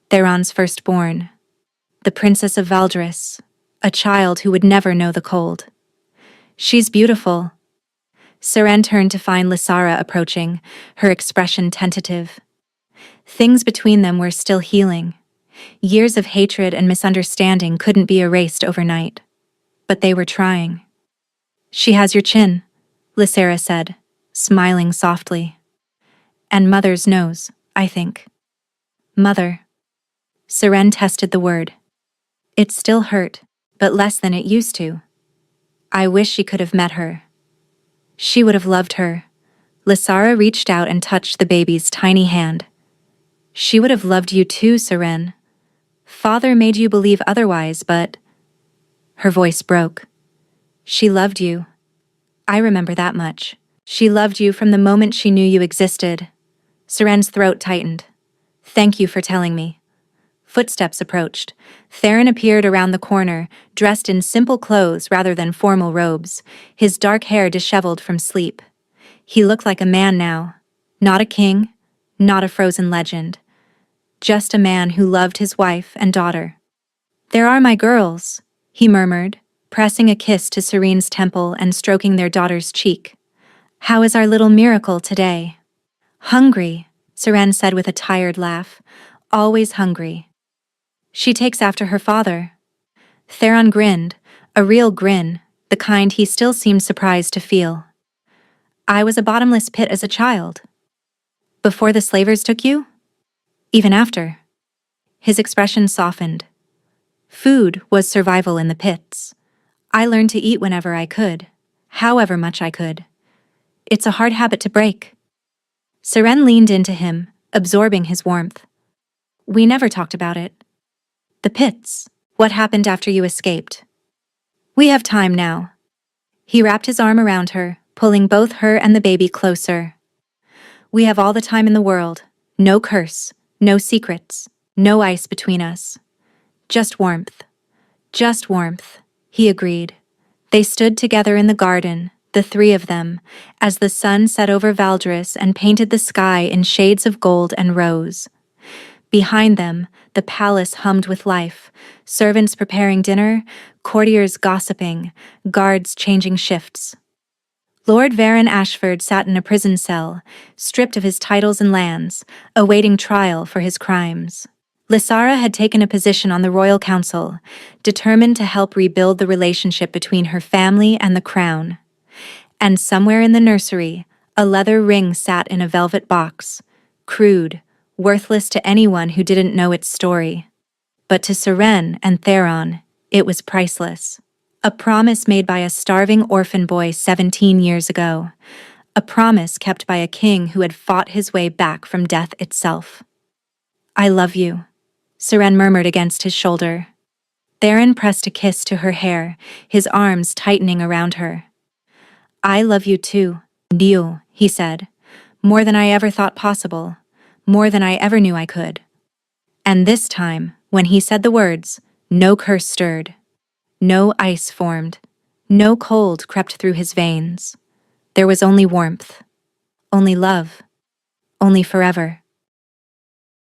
Theron's firstborn, the Princess of Valdris, a child who would never know the cold. She's beautiful. Seren turned to find Lysara approaching, her expression tentative. Things between them were still healing. Years of hatred and misunderstanding couldn't be erased overnight. But they were trying. She has your chin, Lysara said, smiling softly. And Mother's nose, I think. Mother. Seren tested the word. It still hurt, but less than it used to. I wish she could have met her. She would have loved her. Lysara reached out and touched the baby's tiny hand. She would have loved you too, Seren. Father made you believe otherwise, but... Her voice broke. She loved you. I remember that much. She loved you from the moment she knew you existed. Seren's throat tightened. Thank you for telling me. Footsteps approached. Theron appeared around the corner, dressed in simple clothes rather than formal robes, his dark hair disheveled from sleep. He looked like a man now. Not a king, not a frozen legend. Just a man who loved his wife and daughter. There are my girls, he murmured, pressing a kiss to Serene's temple and stroking their daughter's cheek. How is our little miracle today? Hungry, Seren said with a tired laugh. Always hungry. She takes after her father. Theron grinned, a real grin, the kind he still seemed surprised to feel. I was a bottomless pit as a child. Before the slavers took you? Even after. His expression softened. Food was survival in the pits. I learned to eat whenever I could, however much I could. It's a hard habit to break. Seren leaned into him, absorbing his warmth. We never talked about it. The pits. What happened after you escaped? We have time now. He wrapped his arm around her, pulling both her and the baby closer. We have all the time in the world. No curse, no secrets, no ice between us. Just warmth. Just warmth, he agreed. They stood together in the garden, the three of them, as the sun set over Valdris and painted the sky in shades of gold and rose. Behind them, the palace hummed with life, servants preparing dinner, courtiers gossiping, guards changing shifts. Lord Varon Ashford sat in a prison cell, stripped of his titles and lands, awaiting trial for his crimes. Lysara had taken a position on the royal council, determined to help rebuild the relationship between her family and the crown. And somewhere in the nursery, a leather ring sat in a velvet box, crude, worthless to anyone who didn't know its story. But to Seren and Theron, it was priceless. A promise made by a starving orphan boy 17 years ago. A promise kept by a king who had fought his way back from death itself. I love you, Seren murmured against his shoulder. Theron pressed a kiss to her hair, his arms tightening around her. I love you too, Dio, he said. More than I ever thought possible. More than I ever knew I could. And this time, when he said the words, no curse stirred. No ice formed. No cold crept through his veins. There was only warmth. Only love. Only forever.